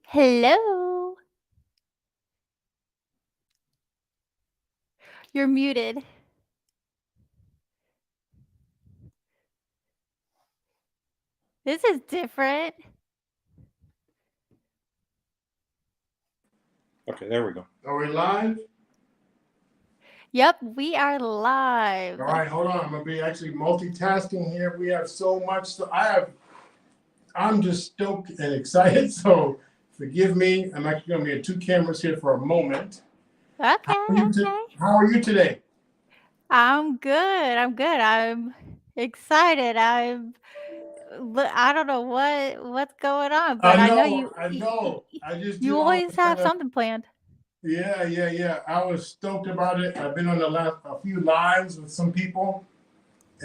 Hello. You're muted. This is different. Okay, there we go. Are we live? Yep, we are live. All right, hold on. I'm gonna be actually multitasking here. We have so much. I'm just stoked and excited. So forgive me. I'm actually gonna be at two cameras here for a moment. Okay. How are you today? I'm good. I'm excited. I don't know what's going on, but I know you. I know. I just You do all always have something planned. Yeah. I was stoked about it. I've been on a few lives with some people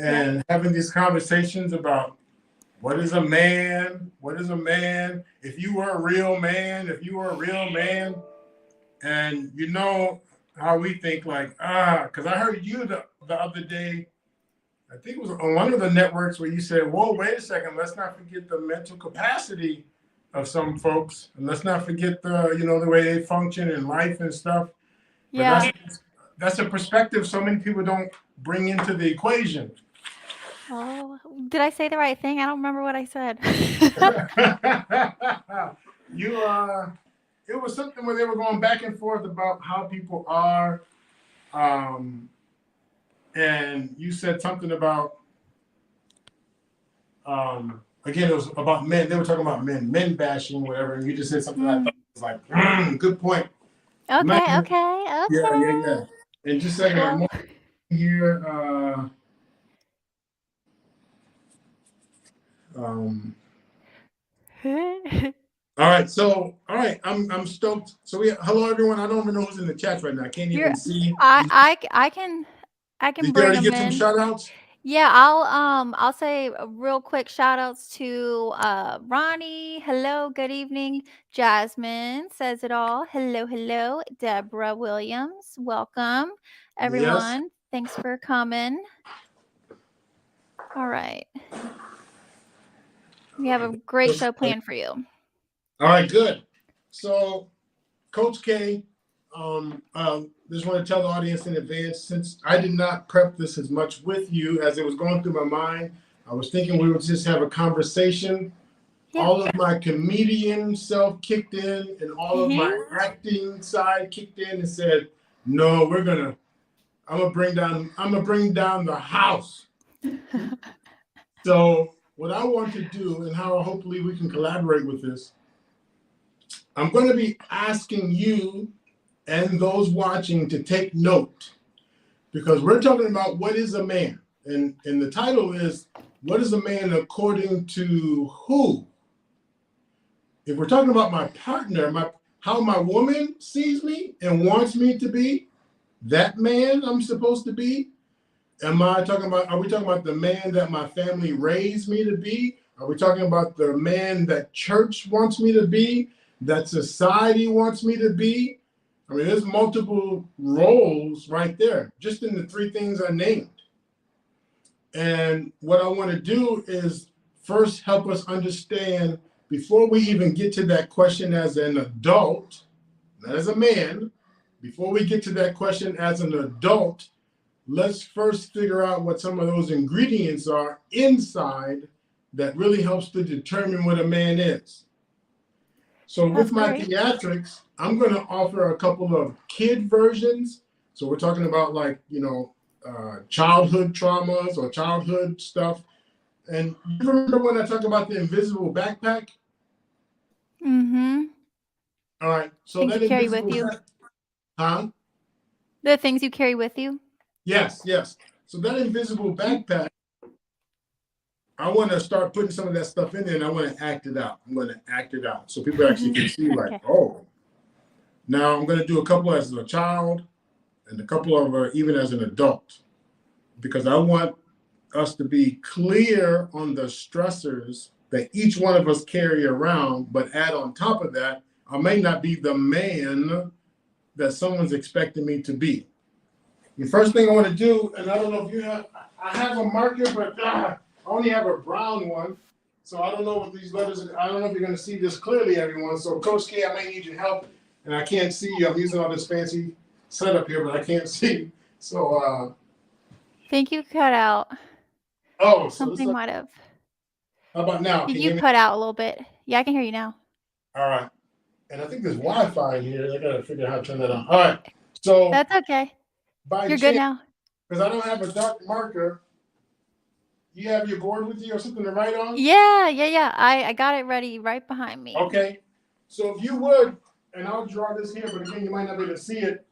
and having these conversations about what is a man? What is a man? If you were a real man, and you know how we think because I heard you the other day, I think it was on one of the networks where you said, whoa, wait a second, let's not forget the mental capacity of some folks. And let's not forget the way they function in life and stuff. Yeah. But that's a perspective so many people don't bring into the equation. Oh, did I say the right thing? I don't remember what I said. It was something where they were going back and forth about how people are, and you said something about, again, it was about men. They were talking about men bashing, whatever, and you just said something I thought was like, good point. Okay. Yeah. And just a second, I'm over here. All right, I'm stoked. So hello everyone. I don't even know who's in the chat right now. I can't even see. I can Did you bring already them get in. some shout outs? Yeah, I'll say real quick shout outs to Ronnie. Hello, good evening. Jasmine says it all. Hello. Deborah Williams, welcome. Everyone, Yes. thanks for coming. All right. We have a great show planned for you. All right, good. So, Coach K, just want to tell the audience in advance, since I did not prep this as much with you as it was going through my mind, I was thinking we would just have a conversation. Yeah. All of my comedian self kicked in and all of my acting side kicked in and said, no, I'm gonna bring down the house. So what I want to do and how hopefully we can collaborate with this, I'm going to be asking you and those watching to take note, because we're talking about what is a man, and the title is what is a man according to who? If we're talking about my partner, how my woman sees me and wants me to be, that man I'm supposed to be. Are we talking about the man that my family raised me to be? Are we talking about the man that church wants me to be, that society wants me to be? I mean, there's multiple roles right there, just in the three things I named. And what I want to do is first help us understand, before we even get to that question as an adult, not as a man, before we get to that question as an adult, let's first figure out what some of those ingredients are inside that really helps to determine what a man is. So with my theatrics, I'm going to offer a couple of kid versions. So we're talking about childhood traumas or childhood stuff. And you remember when I talked about the invisible backpack? Mm-hmm. All right. So things that you carry with you. Huh? The things you carry with you? Yes. So that invisible backpack, I want to start putting some of that stuff in there, and I want to act it out. I'm going to act it out so people actually can see oh. Now I'm going to do a couple as a child and a couple of even as an adult, because I want us to be clear on the stressors that each one of us carry around, but add on top of that, I may not be the man that someone's expecting me to be. The first thing I want to do, and I don't know if you have, I have a marker, but I only have a brown one. So I don't know what these letters are. I don't know if you're going to see this clearly, everyone. So Coach K, I may need your help. And I can't see you. I'm using all this fancy setup here, but I can't see. So, Think you cut out. oh, so this Something is, might have. how about now? Can you You hear me? cut out a little bit. Yeah, I can hear you now. All right. And I think there's Wi-Fi in here. I got to figure out how to turn that on. All right. So That's okay. by You're good chance, now. because I don't have a dark marker, you have your board with you or something to write on? Yeah. I got it ready right behind me. Okay. So if you would, and I'll draw this here, but again, you might not be able to see it.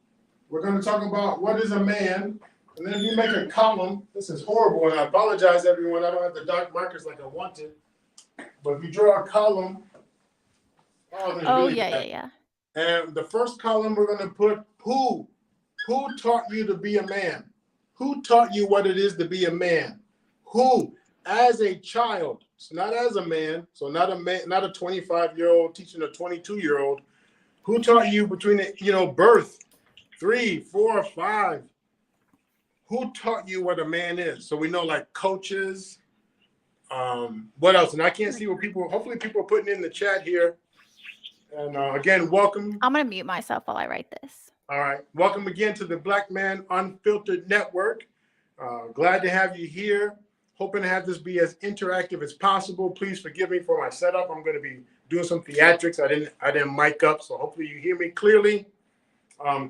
We're going to talk about what is a man. And then if you make a column, this is horrible, and I apologize, everyone. I don't have the dark markers like I wanted. But if you draw a column, oh, this is really bad. Yeah. And the first column, we're going to put who. Who taught you to be a man? Who taught you what it is to be a man? Who, as a child, so not as a man, so not a man, not a 25-year-old teaching a 22-year-old. Who taught you between birth, 3, 4, 5? Who taught you what a man is? So we know, like, coaches. What else? And I can't see what people. Hopefully, people are putting in the chat here. And again, welcome. I'm gonna mute myself while I write this. All right. Welcome again to the Black Man Unfiltered Network. Glad to have you here. Hoping to have this be as interactive as possible. Please forgive me for my setup. I'm going to be doing some theatrics. I didn't mic up, so hopefully you hear me clearly.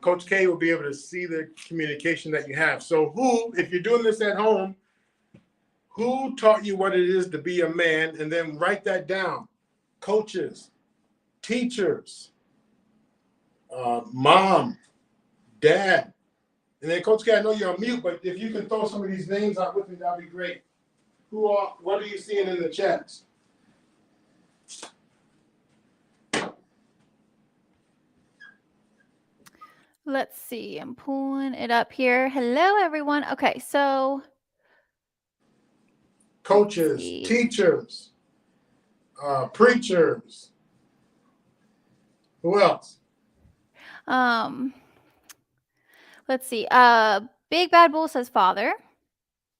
Coach K will be able to see the communication that you have. So who, if you're doing this at home, who taught you what it is to be a man? And then write that down. Coaches, teachers, mom, dad. And then Coach K, I know you're on mute, but if you can throw some of these names out with me, that'd be great. What are you seeing in the chats? Let's see. I'm pulling it up here. Hello, everyone. Okay, so Coaches, teachers, preachers. Who else? Let's see. Big Bad Bull says father.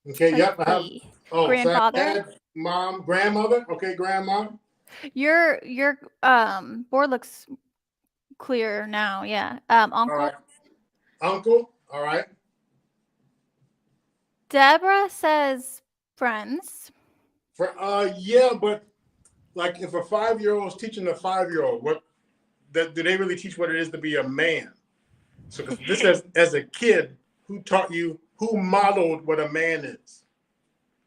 Okay, yep. I have. Oh, grandfather. So I had mom, grandmother. Okay, grandma. Your board looks clearer now. Yeah. Uncle. All right. Uncle. All right. Deborah says friends. Yeah, but like if a 5-year-old is teaching a 5-year-old, do they really teach what it is to be a man? So this as a kid, who taught you, who modeled what a man is?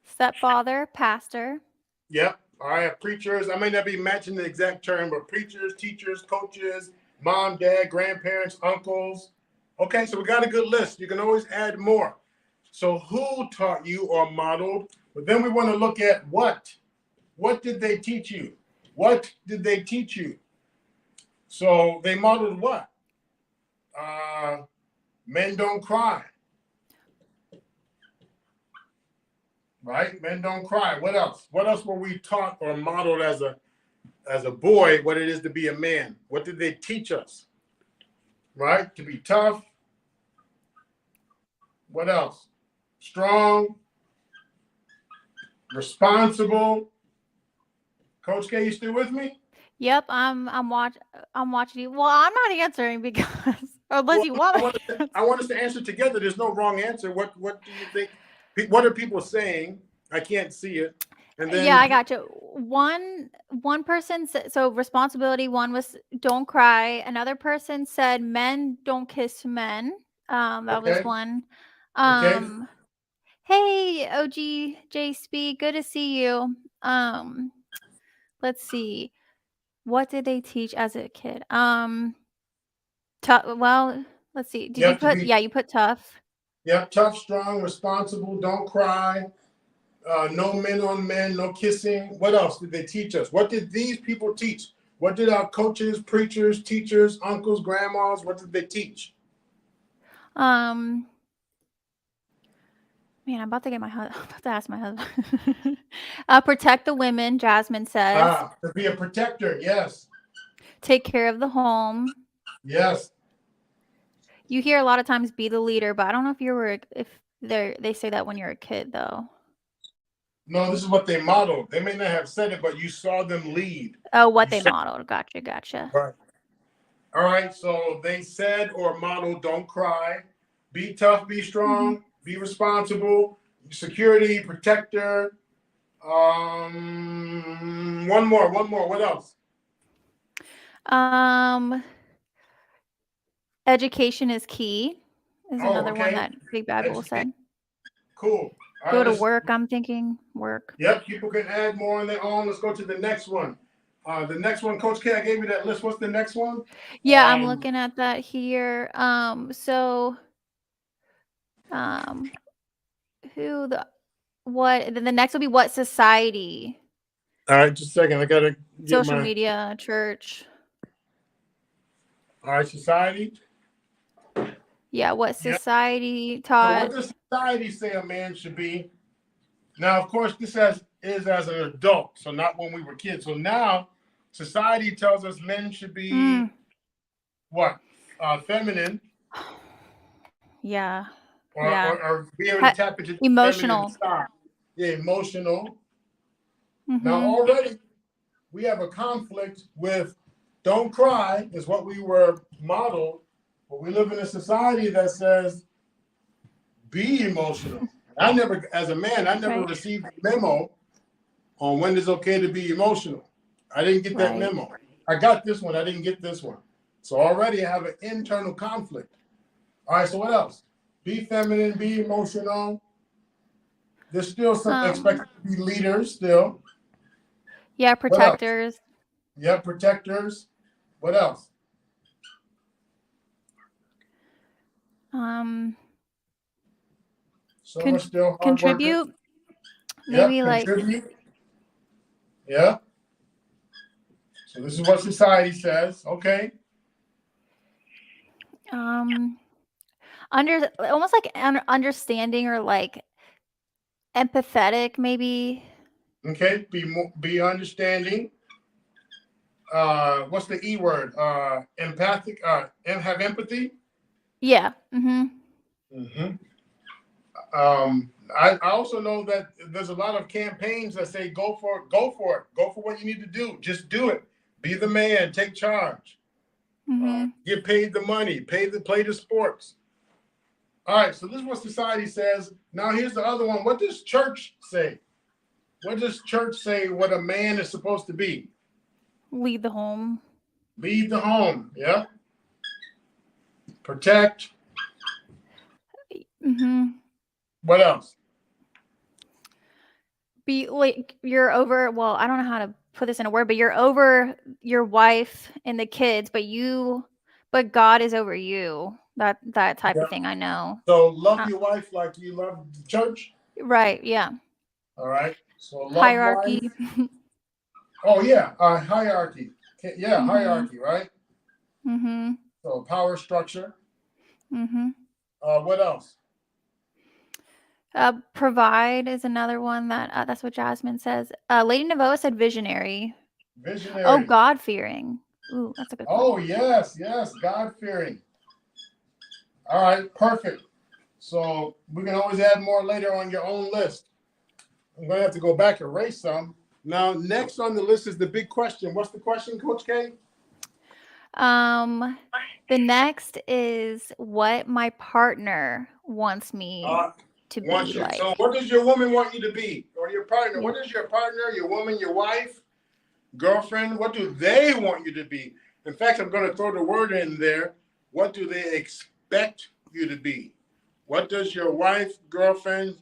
Stepfather, pastor. Yep. All right. Preachers. I may not be matching the exact term, but preachers, teachers, coaches, mom, dad, grandparents, uncles. Okay, so we got a good list. You can always add more. So who taught you or modeled? But then we want to look at what. What did they teach you? What did they teach you? So they modeled what? Men don't cry. Right? Men don't cry. What else? What else were we taught or modeled as a boy what it is to be a man? What did they teach us? Right? To be tough. What else? Strong. Responsible. Coach K, you still with me? Yep, I'm watching you. Well, I'm not answering because unless you want me. I want us to answer together. There's no wrong answer. What do you think? What are people saying? I can't see it. And then, yeah, I got you. One person said, so responsibility. One was don't cry. Another person said men don't kiss men. That was one. Okay. Hey, OG good to see you. Let's see. What did they teach as a kid? Well, let's see. Did you put? You put tough. Yep, tough, strong, responsible, don't cry. No men on men, no kissing. What else did they teach us? What did these people teach? What did our coaches, preachers, teachers, uncles, grandmas, what did they teach? Man, I'm about to get my I'm about to ask my husband. Protect the women, Jasmine says. To be a protector. Yes. Take care of the home. Yes. You hear a lot of times be the leader, but I don't know if you were if they say that when you're a kid though. No, this is what they modeled. They may not have said it, but you saw them lead. Oh, what You they said, modeled. Gotcha, gotcha. right. All right. So they said or modeled, don't cry, be tough, be Mm-hmm. strong, be responsible, security, protector. One more. What else? Um, education is key is Oh, another one okay. that Big Bad Wolf Educate. said. Cool. All right. Go to Let's. work, I'm thinking. Work. Yep. People can add more on their own. Let's go to the next one. The next one, Coach K, I gave you that list. What's the next one? Yeah, I'm looking at that here. So um who the what then the next will be what society, All right, just a second. I gotta get social my. media, church. All right, society. Yeah, what Yeah. society So, what taught. does society say a man should be? Now, of course, this is as an adult, so not when we were kids. So now, society tells us men should be Mm, what? Feminine, yeah. or, Yeah. or, or be able to Ha- tap into the feminine Emotional. side. Yeah, emotional. Now, Mhm. already we have a conflict with don't cry, is what we were modeled, but we live in a society that says be emotional. I never, as a man, I never Right. received a memo on when it's okay to be emotional. I didn't get that Right. memo. I got this one, I didn't get this one. So already I have an internal conflict. All right, so what else? Be feminine, be emotional. There's still some Um expected to be leaders still. yeah, What else? protectors. Yeah, protectors. What else? Um Some are still hard workers. contribute Yep, maybe like contribute. Yeah. So this is what society says. Okay. um under almost like understanding or like empathetic maybe. Okay. Be understanding. What's the E word? Empathic. And have empathy. Yeah. Mhm. Mm-hmm. I also know that there's a lot of campaigns that say go for it, go for it, go for what you need to do. Just do it. Be the man. Take charge. Mhm. Get paid the money. Play the sports. All right. So this is what society says. Now here's the other one. What does church say? What does church say? What a man is supposed to be? Lead the home. Lead the home. Yeah. Protect. Mhm. What else? Be like you're over well, I don't know how to put this in a word, but you're over your wife and the kids, but God is over you. That type Yeah. of thing, I know. So love Uh, your wife like you love the church. right, yeah. All right. So love wife. Hierarchy. Oh yeah. Hierarchy. Yeah, Mhm. hierarchy. Right. Mhm. So power structure. Mhm. What else? Provide is another one that that's what Jasmine says. Lady Navoa said visionary. Oh, Visionary. God fearing. Ooh, that's a good one. Oh yes, yes. God fearing. All right. Perfect. So we can always add more later on your own list. I'm gonna have to go back and erase some. Now, next on the list is the big question. What's the question, Coach K? Um, the next is what my partner wants me Uh, to be Want you. So, like. what does your woman want you to be, or your partner? Yeah. What does your partner, your woman, your wife, girlfriend? What do they want you to be? In fact, I'm going to throw the word in there. What do they expect you to be? What does your wife, girlfriend,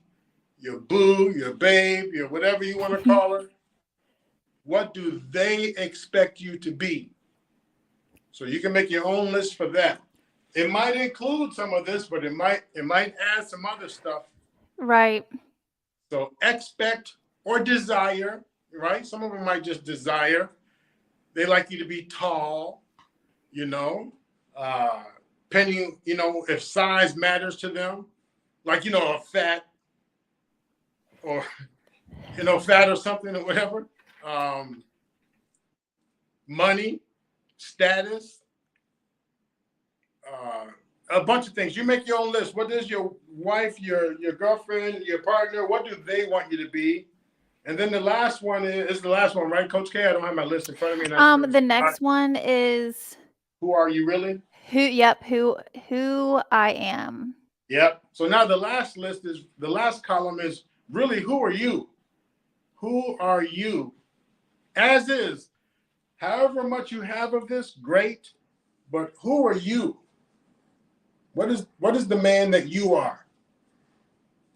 your boo, your babe, your whatever you want to call her? What do they expect you to be? So you can make your own list for that. It might include some of this, but it might add some other stuff. Right. So expect or desire, right? Some of them might just desire. They like you to be tall, you know, depending, if size matters to them, like, a fat, or fat or something or whatever. Money, status, a bunch of things. You make your own list. What does your wife, your girlfriend, your partner, what do they want you to be? And then the last one is the last one, right, Coach K? I don't have my list in front of me. The next one is who are you really? who I am. Yep. So now the last column is really who are you? Who are you? As is. However much you have of this, great. But who are you? What is the man that you are?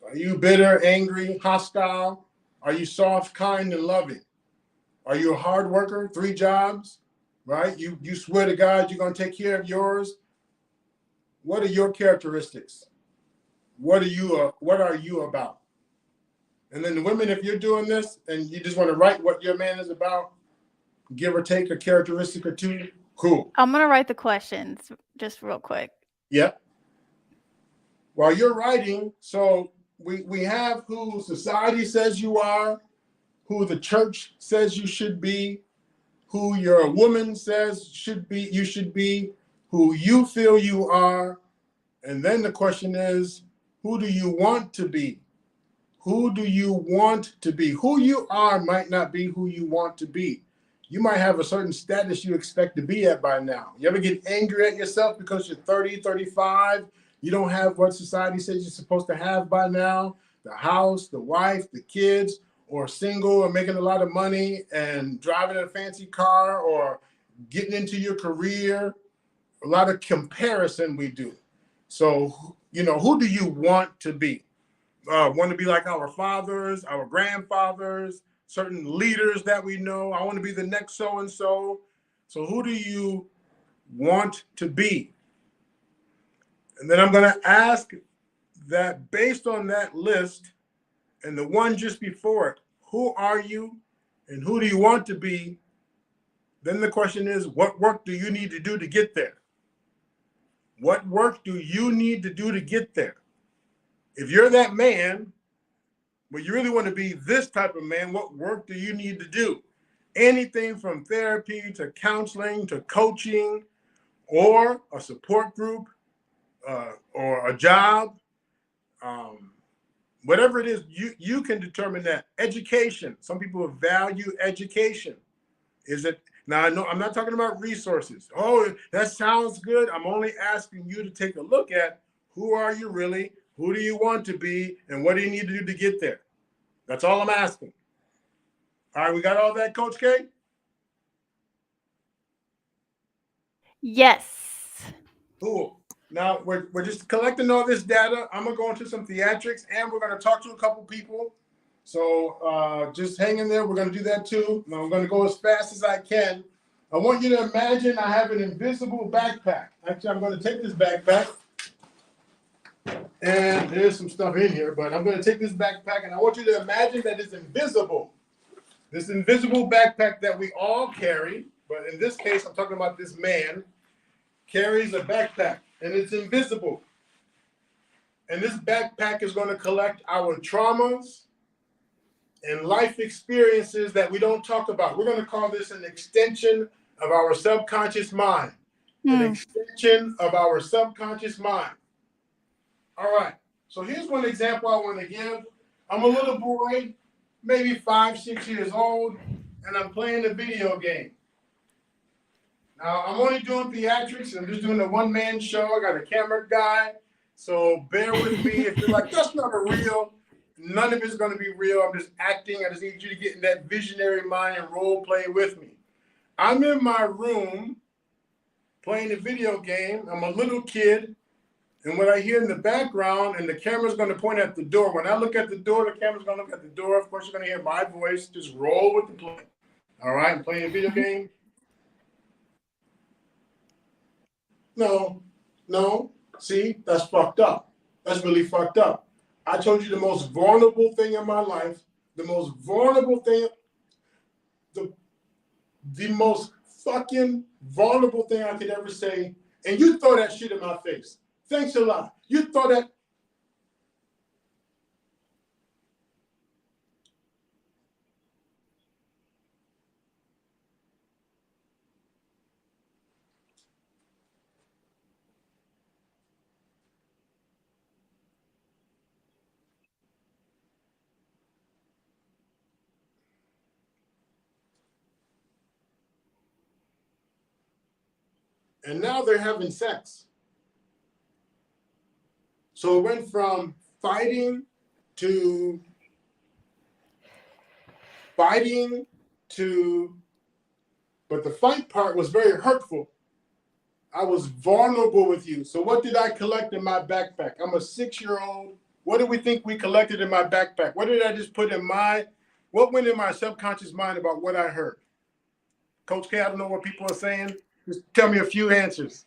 Are you bitter, angry, hostile? Are you soft, kind, and loving? Are you a hard worker? 3 jobs, right? You swear to God you're going to take care of yours. What are your characteristics? What are you about? And then the women, if you're doing this and you just want to write what your man is about, give or take a characteristic or 2, cool. I'm going to write the questions just real quick. Yep. While you're writing, so we have who society says you are, who the church says you should be, who your woman says you should be, who you feel you are. And then the question is, who do you want to be? Who do you want to be? Who you are might not be who you want to be. You might have a certain status you expect to be at by now. You ever get angry at yourself because you're 30, 35? You don't have what society says you're supposed to have by now. The house, the wife, the kids, or single and making a lot of money and driving a fancy car or getting into your career. A lot of comparison we do. So, who do you want to be? Want to be like our fathers, our grandfathers, certain leaders that we know. I want to be the next so-and-so. So who do you want to be? And then I'm going to ask that based on that list and the one just before it, who are you and who do you want to be? Then the question is, what work do you need to do to get there? What work do you need to do to get there? If you're that man, but you really want to be this type of man, what work do you need to do? Anything from therapy to counseling to coaching or a support group or a job, whatever it is, you can determine that. Education. Some people value education. Is it? Now, I know I'm not talking about resources. Oh, that sounds good. I'm only asking you to take a look at who are you really, who do you want to be, and what do you need to do to get there? That's all I'm asking. All right, we got all that, Coach K? Yes. Cool. Now, we're just collecting all this data. I'm going to go into some theatrics, and we're going to talk to a couple people. So just hang in there. We're going to do that too. Now, I'm going to go as fast as I can. I want you to imagine I have an invisible backpack. Actually, I'm going to take this backpack. And there's some stuff in here, but I'm going to take this backpack, and I want you to imagine that it's invisible. This invisible backpack that we all carry, but in this case, I'm talking about this man, carries a backpack, and it's invisible. And this backpack is going to collect our traumas and life experiences that we don't talk about. We're going to call this an extension of our subconscious mind. An extension of our subconscious mind. All right. So here's one example I want to give. I'm a little boy, maybe 5, 6 years old, and I'm playing a video game. Now, I'm only doing theatrics. I'm just doing a one-man show. I got a camera guy. So bear with me if you're like, that's not a real. None of it's going to be real. I'm just acting. I just need you to get in that visionary mind and role play with me. I'm in my room playing a video game. I'm a little kid. And what I hear in the background, and the camera's going to point at the door. When I look at the door, the camera's going to look at the door. Of course, you're going to hear my voice. Just roll with the play. All right? I'm playing a video game. No. See, that's fucked up. That's really fucked up. I told you the most vulnerable thing in my life, the most vulnerable thing, the most fucking vulnerable thing I could ever say, and you throw that shit in my face. Thanks a lot. You throw that. and now they're having sex. So it went from fighting to but the fight part was very hurtful. I was vulnerable with you. So what did I collect in my backpack? I'm a 6-year-old. What do we think we collected in my backpack? What did I just put in what went in my subconscious mind about what I heard? Coach K, I don't know what people are saying. Just tell me a few answers,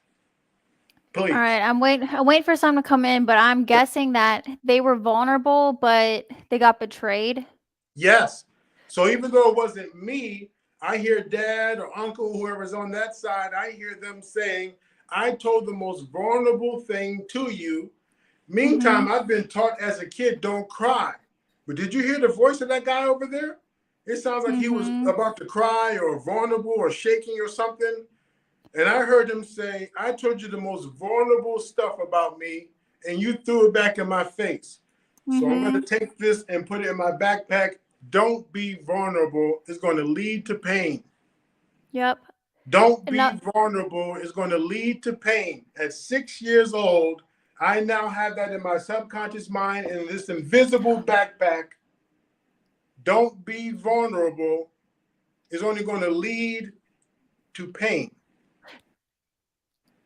please. All right, I'm waiting for some to come in, but I'm guessing that they were vulnerable, but they got betrayed. Yes. So even though it wasn't me, I hear dad or uncle, whoever's on that side, I hear them saying, I told the most vulnerable thing to you. Meantime, I've been taught as a kid, don't cry. But did you hear the voice of that guy over there? It sounds like he was about to cry or vulnerable or shaking or something. And I heard him say, I told you the most vulnerable stuff about me, and you threw it back in my face. So I'm going to take this and put it in my backpack. Don't be vulnerable. It's going to lead to pain. Yep. Don't be vulnerable. It's going to lead to pain. At 6 years old, I now have that in my subconscious mind in this invisible backpack. Don't be vulnerable is only going to lead to pain.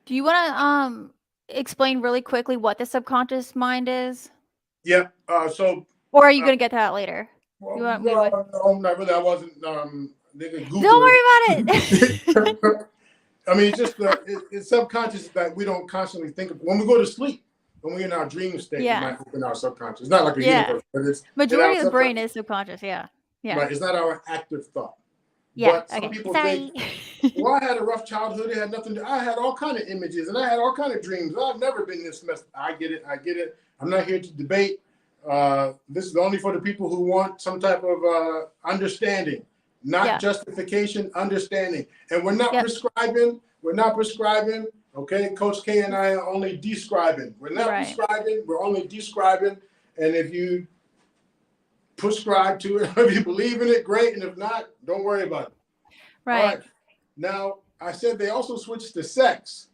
Do you want to explain really quickly what the subconscious mind is? Yeah. Or are you going to get to that later? Well, You want me to? no, not really. I wasn't. They could Google Don't worry it. about it. I mean, it's just it's subconscious that we don't constantly think of. When we go to sleep, when we're in our dream state, we might open our subconscious. It's not like a universe, but it's majority of the brain is subconscious. Yeah. Right. It's not our active thought. Yeah. But some people think, well, I had a rough childhood. It had nothing to. I had all kind of images and I had all kind of dreams. I've never been this messed. I get it. I'm not here to debate. This is only for the people who want some type of understanding, not justification, understanding. And we're not prescribing. We're not prescribing. Okay, Coach K and I are only describing. We're not prescribing. We're only describing. And if you prescribe to it, if you believe in it, great. And if not, don't worry about it. Right. All right. Now, I said they also switched to sex.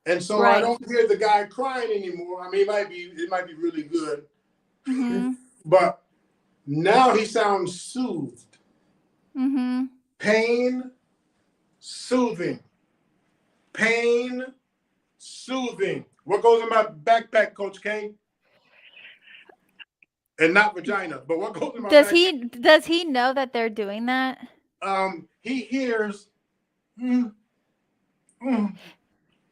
And so I don't hear the guy crying anymore. I mean, it might be really good. But now he sounds soothed. Pain, soothing. Pain, soothing. What goes in my backpack, Coach K? And not vagina, but what goes in my backpack? Does he know that they're doing that? He hears.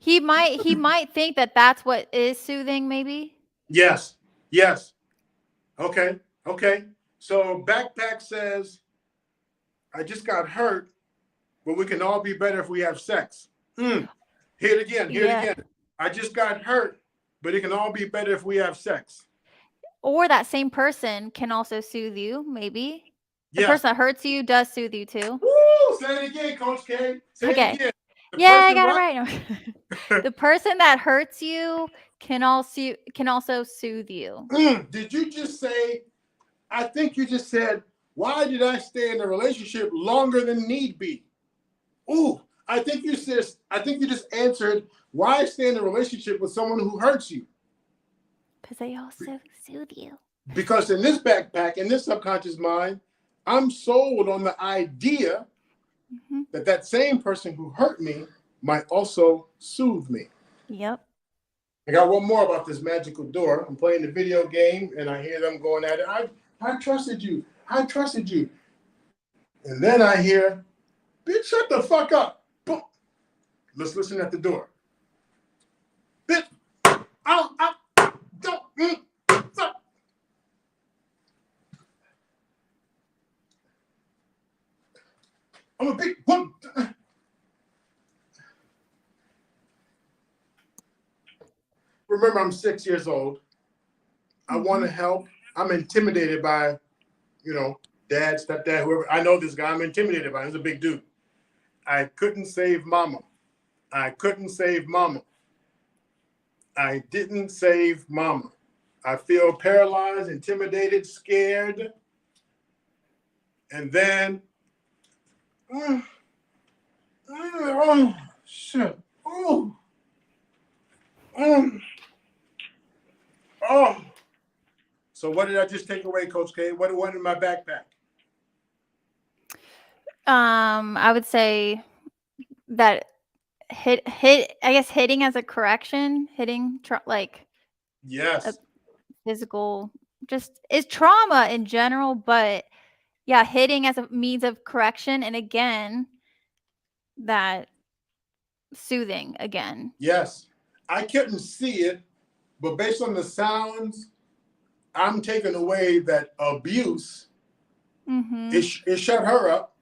He might think that that's what is soothing, maybe. Yes. Okay. So backpack says, I just got hurt, but we can all be better if we have sex. Hear it again. I just got hurt, but it can all be better if we have sex. Or that same person can also soothe you, maybe. The person that hurts you does soothe you too. Woo! Say it again, Coach K. Say it again. I got it right. The person that hurts you can also soothe you. Did you just say? I think you just said, why did I stay in a relationship longer than need be? Ooh, I think you just answered why I stay in a relationship with someone who hurts you. Because they also soothe you. Because in this backpack, in this subconscious mind, I'm sold on the idea that same person who hurt me might also soothe me. Yep. I got one more about this magical door. I'm playing the video game and I hear them going at it. I trusted you. And then I hear, bitch, shut the fuck up. Boom. Let's listen at the door. Bitch, don't. Fuck. I'm a big one. Remember, I'm 6 years old. I want to help. I'm intimidated by, dad, stepdad, whoever. I know this guy. I'm intimidated by him. He's a big dude. I couldn't save mama. I didn't save mama. I feel paralyzed, intimidated, scared. And then, So what did I just take away, Coach K? What went in my backpack? I would say that I guess hitting as a correction, like a Yes. physical, just is trauma in general, but yeah, hitting as a means of correction, and again, that soothing again. Yes. I couldn't see it, but based on the sounds, I'm taking away that abuse. Mhm. It shut her up.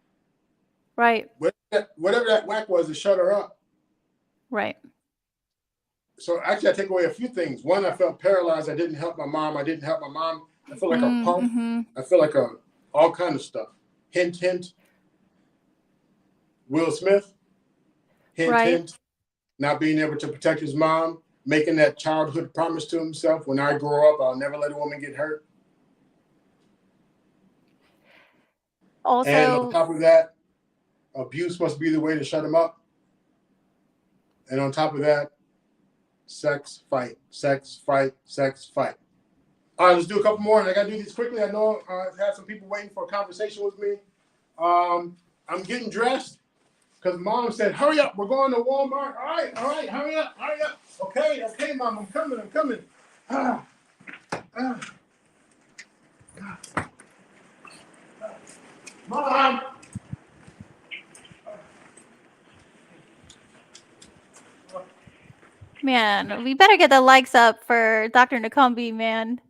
Right. Whatever that whack was, it shut her up. Right. So actually, I take away a few things. One, I felt paralyzed. I didn't help my mom. I feel like a punk. Mhm. I feel like all kind of stuff. Hint, hint. Will Smith. Hint, Right. hint. Not being able to protect his mom. Making that childhood promise to himself: when I grow up, I'll never let a woman get hurt. And on Also, top of that, abuse must be the way to shut him up. And on top of that, sex, fight, sex, fight, sex, fight. All right, let's do a couple more, and I got to do these quickly. I know I have some people waiting for a conversation with me. I'm getting dressed because Mom said, "Hurry up, we're going to Walmart." All right, hurry up. Okay, Mom, I'm coming. Ah, ah, Mom. man, we better get the likes up for Dr. Nakumbe, man.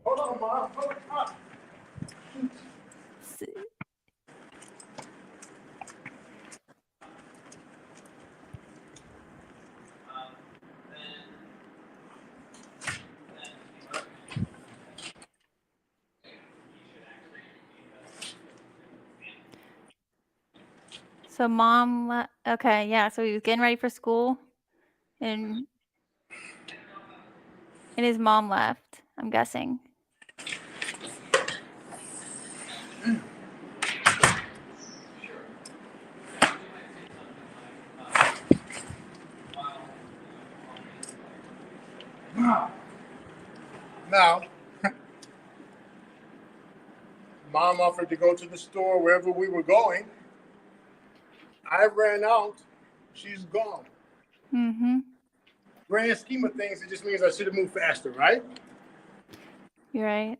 Hold on, Mom. Hold on. S- So okay, yeah, so he was getting ready for school and his mom left, I'm guessing. Now, Mom offered to go to the store wherever we were going. I ran out. She's gone. Mhm. Grand scheme of things, it just means I should have moved faster, right? You're right.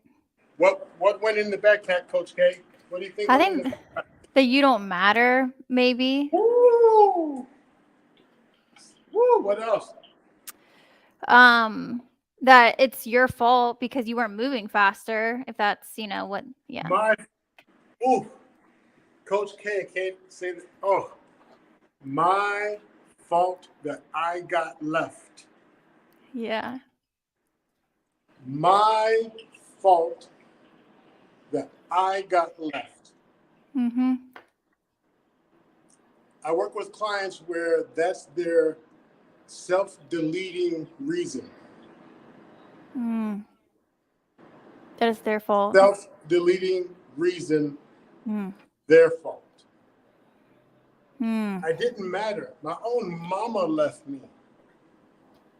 What went in the backpack, Coach K? What do you think I went in the think backpack? that you don't matter, maybe. Woo! Woo! What else? Um, that it's your fault because you weren't moving faster, if that's, what, yeah. My ooh, Coach K, I can't say that. Oh, my fault that I got left. Yeah. My fault that I got left. Mhm. I work with clients where that's their self-deleting reason. Mm. That is their fault. Self-deleting reason, Mm. their fault. Mm. I didn't matter. My own mama left me.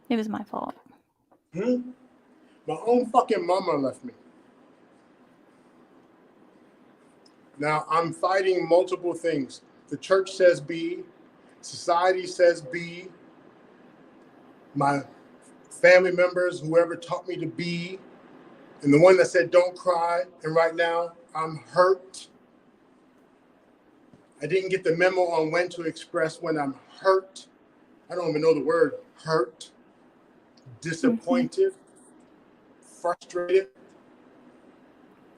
It was my fault. Hmm? My own fucking mama left me. Now I'm fighting multiple things. The church says be, society says be, my family members, whoever taught me to be, and the one that said don't cry. And right now I'm hurt. I didn't get the memo on when to express when I'm hurt. I don't even know the word hurt, Mhm. disappointed, frustrated,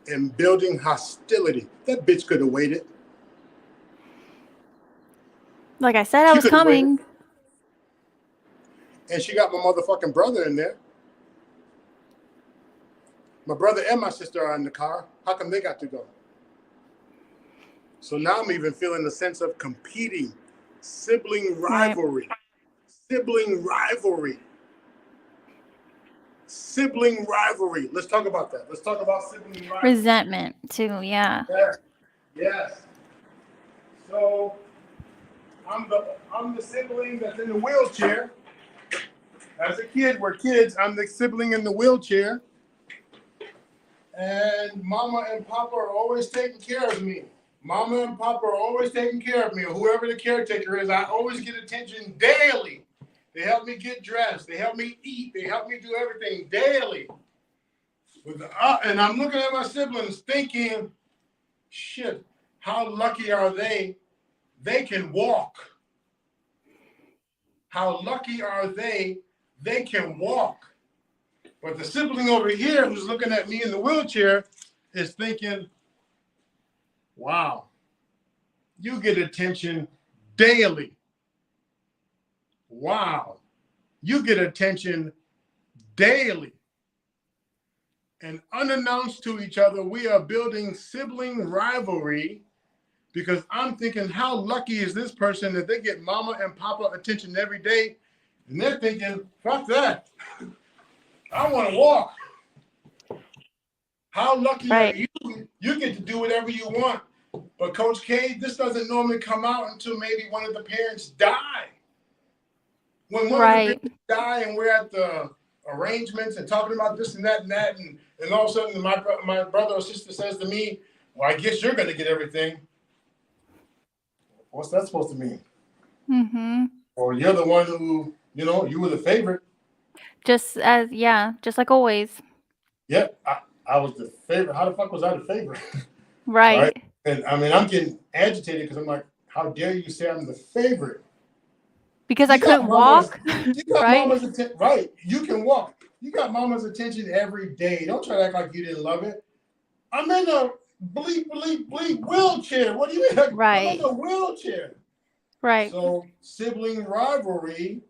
and building hostility. That bitch could have waited. Like I said, I She was could have waited. coming. And she got my motherfucking brother in there. My brother and my sister are in the car. How come they got to go? So now I'm even feeling the sense of competing, sibling Right. rivalry, sibling rivalry, sibling rivalry. Let's talk about that. Let's talk about sibling rivalry. Resentment too, yeah. Yes. Yes. So I'm the sibling that's in the wheelchair. As a kid, we're kids. I'm the sibling in the wheelchair. And Mama and Papa are always taking care of me. Mama and Papa are always taking care of me, or whoever the caretaker is. I always get attention daily. They help me get dressed. They help me eat. They help me do everything daily. And I'm looking at my siblings thinking, shit, how lucky are they? They can walk. How lucky are they? They can walk. But the sibling over here who's looking at me in the wheelchair is thinking, wow, you get attention daily. Wow, you get attention daily. And unannounced to each other, we are building sibling rivalry because I'm thinking, how lucky is this person that they get Mama and Papa attention every day? And they're thinking, fuck that. I want to walk. How lucky are you? You get to do whatever you want. But Coach K, this doesn't normally come out until maybe one of the parents die. When one of the parents die and we're at the arrangements and talking about this and that, and all of a sudden my brother or sister says to me, well, I guess you're going to get everything. What's that supposed to mean? Mm-hmm. Or you're the one who, you were the favorite. Just like always. Yeah, I was the favorite. How the fuck was I the favorite? Right. And I mean, I'm getting agitated because I'm like, how dare you say I'm the favorite? Because I couldn't walk. You got Mama's attention. Right. You can walk. You got Mama's attention every day. Don't try to act like you didn't love it. I'm in a bleep wheelchair. What do you mean? Right. I'm in a wheelchair. Right. So sibling rivalry.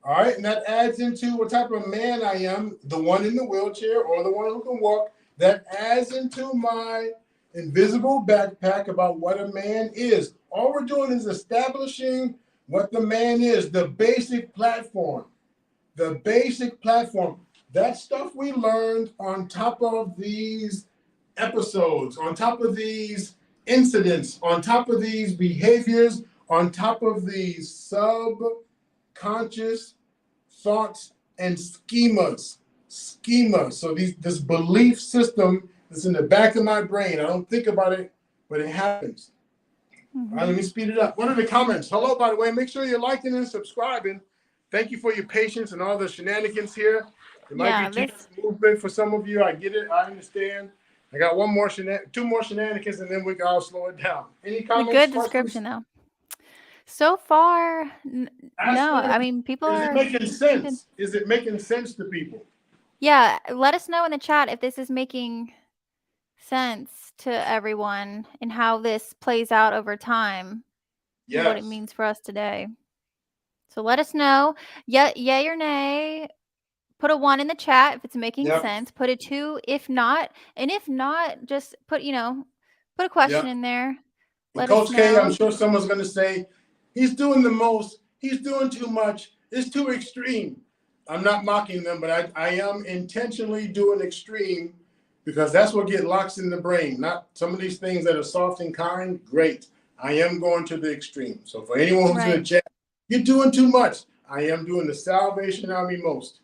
All right. And that adds into what type of man I am, the one in the wheelchair or the one who can walk. That adds into my invisible backpack about what a man is. All we're doing is establishing what the man is, the basic platform. The basic platform. That stuff we learned on top of these episodes, on top of these incidents, on top of these behaviors, on top of these subconscious thoughts and schemas. So this belief system is in the back of my brain. I don't think about it, but it happens. Mm-hmm. All right, let me speed it up. What are the comments? Hello, by the way. Make sure you're liking and subscribing. Thank you for your patience and all the shenanigans here. It might be too much movement for some of you. I get it. I understand. I got two more shenanigans, and then we can all slow it down. Any comments? A good description, though. So far, no. I mean, people are. Is it making sense? Is it making sense to people? Yeah. Let us know in the chat if this is making sense to everyone and how this plays out over time. Yes. What it means for us today. So let us know. Yay or nay. Put a 1 in the chat if it's making sense. Put a 2 if not. And if not, just put a question in there. Let Coach K, I'm sure someone's going to say, he's doing the most. He's doing too much. It's too extreme. I'm not mocking them, but I am intentionally doing extreme because that's what gets locks in the brain. Not some of these things that are soft and kind. Great. I am going to the extreme. So for anyone who's in the chat, you're doing too much. I am doing the Salvation Army most.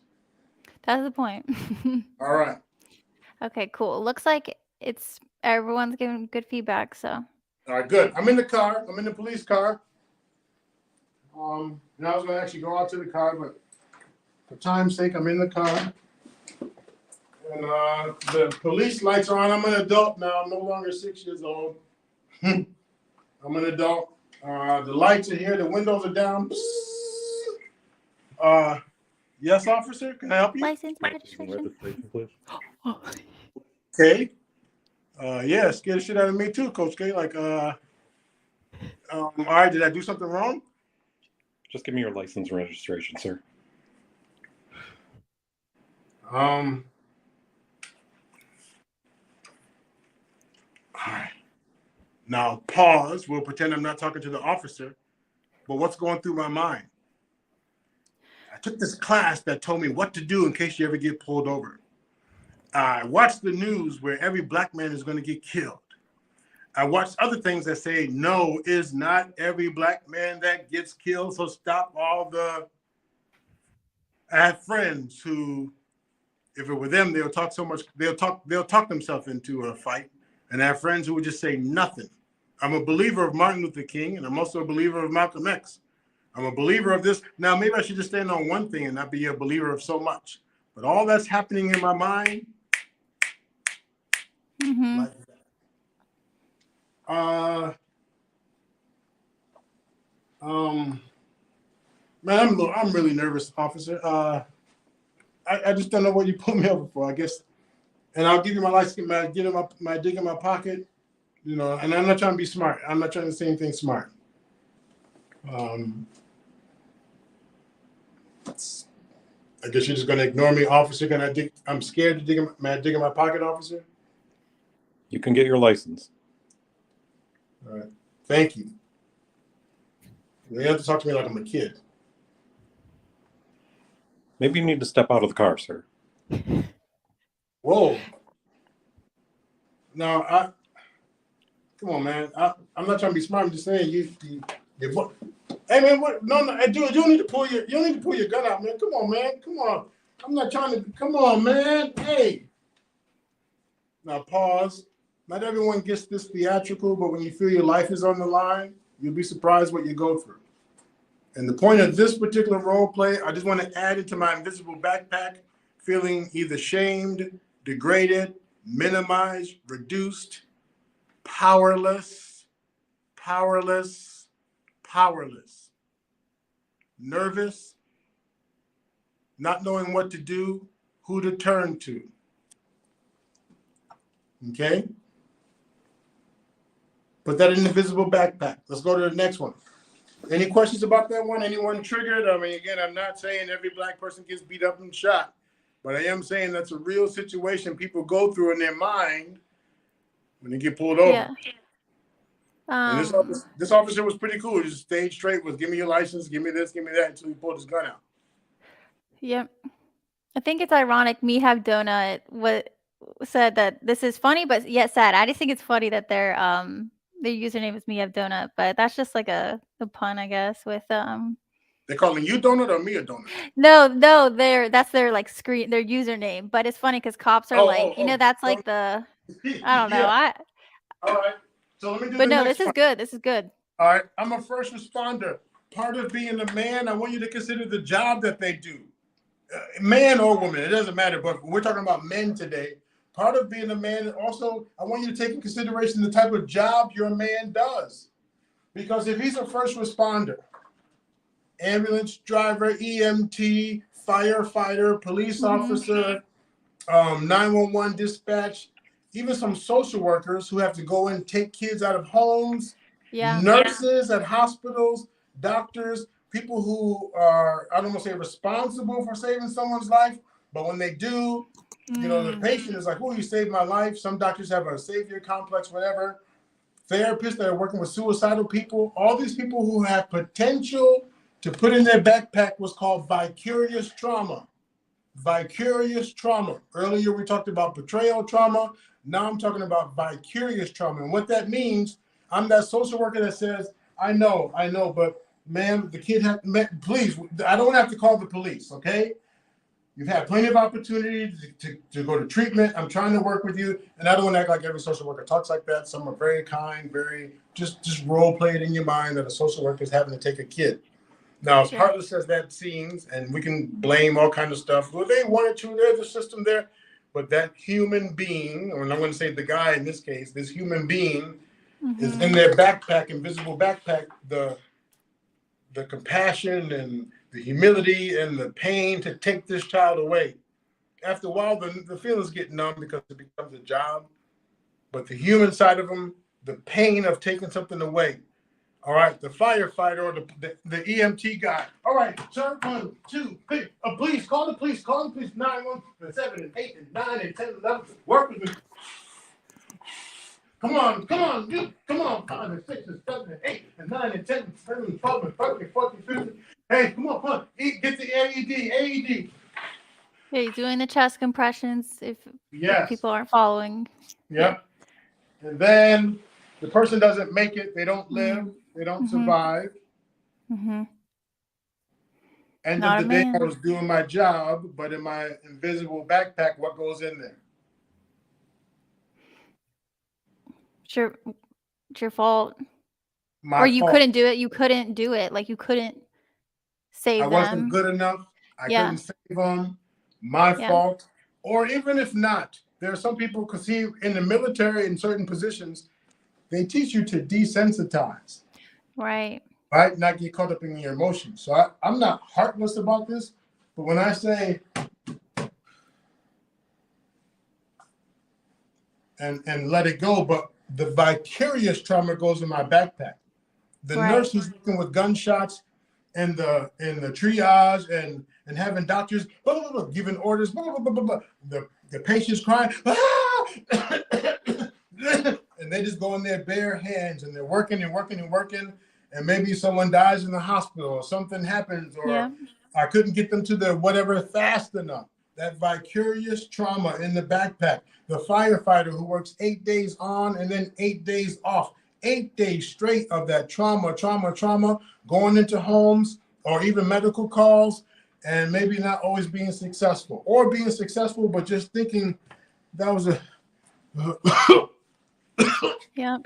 That's the point. All right. Okay, cool. Looks like everyone's giving good feedback. So. All right, good. I'm in the car. I'm in the police car. And I was going to actually go out to the car, but for time's sake, I'm in the car. And the police lights are on. I'm an adult now. I'm no longer 6 years old. I'm an adult. The lights are here. The windows are down. Yes, officer. Can I help you? License registration, please. Okay. Yeah, scared the shit out of me too, Coach K. Like, all right, did I do something wrong? Just give me your license and registration, sir. All right. Now pause. We'll pretend I'm not talking to the officer. But what's going through my mind? I took this class that told me what to do in case you ever get pulled over. I watched the news where every black man is going to get killed. I watched other things that say, no, it's not every black man that gets killed. So stop all the I have friends who, if it were them, they'll talk so much, they'll talk themselves into a fight. And I have friends who would just say nothing. I'm a believer of Martin Luther King, and I'm also a believer of Malcolm X. I'm a believer of this. Now, maybe I should just stand on one thing and not be a believer of so much. But all that's happening in my mind, like that. Man, I'm really nervous, officer. I just don't know what you put me over for. I guess, and I'll give you my license. Get my dig in my pocket. You know, and I'm not trying to be smart. I'm not trying to say anything smart. I guess you're just gonna ignore me, officer. Can I dig? I'm scared to dig. May I dig in my pocket, officer? You can get your license. All right. Thank you. You have to talk to me like I'm a kid. Maybe you need to step out of the car, sir. Whoa. No, come on, man. I'm not trying to be smart. I'm just saying you hey man, what? No, dude, you don't need to pull your gun out, man. Come on, man. Come on. I'm not trying to. Come on, man. Hey. Now pause. Not everyone gets this theatrical, but when you feel your life is on the line, you'll be surprised what you go through. And the point of this particular role play, I just want to add into my invisible backpack, feeling either shamed, degraded, minimized, reduced, powerless, nervous, not knowing what to do, who to turn to. Okay? Put that in the invisible backpack. Let's go to the next one. Any questions about that one? Anyone triggered? I mean, again, I'm not saying every black person gets beat up and shot, but I am saying that's a real situation people go through in their mind when they get pulled over. Yeah. And this officer was pretty cool. He just stayed straight with, give me your license, give me this, give me that, until he pulled his gun out. Yep. I think it's ironic. Me Have Donut said that this is funny, but yet sad. I just think it's funny that their username is Me Have Donut, but that's just like a pun, I guess. With They're calling you donut or me a donut? No, that's their like their username. But it's funny because cops are that's like the I don't know. Yeah. All right. So let me do But the no, next this is one. good. This is good. All right. I'm a first responder. Part of being a man, I want you to consider the job that they do. Man or woman, it doesn't matter, but we're talking about men today. Part of being a man, also, I want you to take in consideration the type of job your man does. Because if he's a first responder, ambulance driver, EMT, firefighter, police officer, 911 dispatch, even some social workers who have to go and take kids out of homes, nurses at hospitals, doctors, people who are, I don't want to say responsible for saving someone's life, but when they do, you know, the patient is like, oh, you saved my life. Some doctors have a savior complex, whatever. Therapists that are working with suicidal people, all these people who have potential to put in their backpack what's called vicarious trauma. Vicarious trauma. Earlier we talked about betrayal trauma. Now I'm talking about vicarious trauma. And what that means, I'm that social worker that says, I know, but ma'am, the kid please, I don't have to call the police, okay? You've had plenty of opportunity to go to treatment. I'm trying to work with you. And I don't want to act like every social worker talks like that. Some are very kind, very, just role play it in your mind that a social worker is having to take a kid. Now, as heartless as that seems, and we can blame all kinds of stuff, well, they wanted to, there's a system there, but that human being, or I'm going to say the guy in this case, this human being is in their backpack, invisible backpack, the compassion and the humility and the pain to take this child away. After a while, the feelings get numb because it becomes a job, but the human side of them, the pain of taking something away. All right, the firefighter or the EMT guy. All right, sir, 1, 2, 3. Please, call the police. 9, 1, 7, and 8, and 9, and 10, 11. Work with me. Come on. 5, and 6, and 7, and 8, and 9, and 10, and 11, and 12, and 13, 14, 15. Hey, come on. Get the AED. Yeah, he's doing the chest compressions if people aren't following. Yep. And then the person doesn't make it. They don't live. They don't survive. End of Not a the day, I man. was doing my job, but in my invisible backpack, what goes in there? It's your fault. Or My you fault. couldn't do it. You couldn't do it. Like you couldn't I save wasn't them. good enough. I Yeah. couldn't save them. My Yeah. fault. Or even if not, there are some people, because see, in the military, in certain positions, they teach you to desensitize, Right. right? Not get caught up in your emotions. So I'm not heartless about this, but when I say and let it go, but the vicarious trauma goes in my backpack. The Right. nurse who's looking with gunshots and the triage and having doctors blah, blah, blah, giving orders, blah, blah, blah, blah, blah. The patient's crying, ah! And they just go in their bare hands and they're working and working and working, and maybe someone dies in the hospital or something happens, or Yeah. I couldn't get them to the whatever fast enough. That vicarious trauma in the backpack. The firefighter who works 8 days on and then 8 days off. 8 days straight of that trauma, going into homes or even medical calls, and maybe not always being successful, or being successful, but just thinking that was a. Yeah.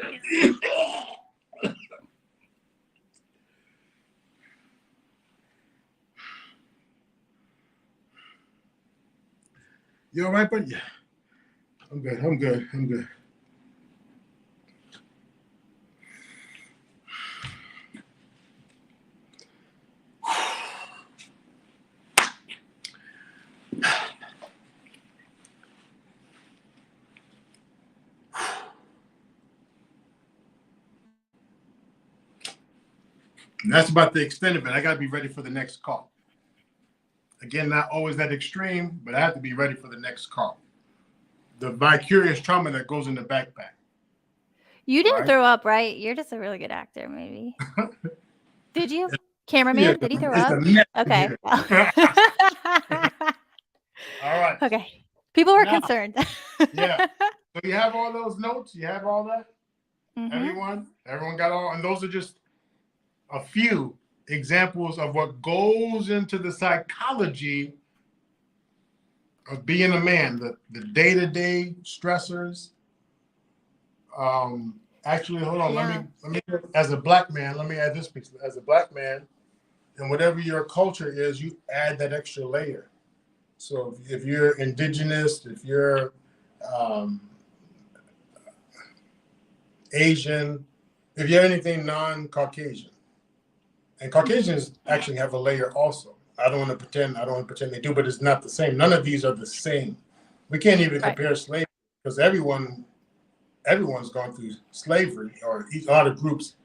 You all right, buddy? Yeah. I'm good. And that's about the extent of it. I got to be ready for the next call. Again, not always that extreme, but I have to be ready for the next call. The vicarious trauma that goes in the backpack. You didn't Right? throw up, right? You're just a really good actor, maybe. Did you? Cameraman, Yeah, did he throw it's up? a mess in Okay. here. All right. Okay. People were Now, concerned. yeah. So you have all those notes? You have all that? Mm-hmm. Everyone got all, and those are just a few examples of what goes into the psychology of being a man, the day-to-day stressors. Actually, hold on. Yeah. Let me as a black man, let me add this piece. As a black man, and whatever your culture is, you add that extra layer. So if you're indigenous, if you're Asian, if you're anything non-Caucasian, and Caucasians actually have a layer also. I don't want to pretend they do, but it's not the same. None of these are the same. We can't even Right. compare slavery, because everyone's gone through slavery, or a lot of groups,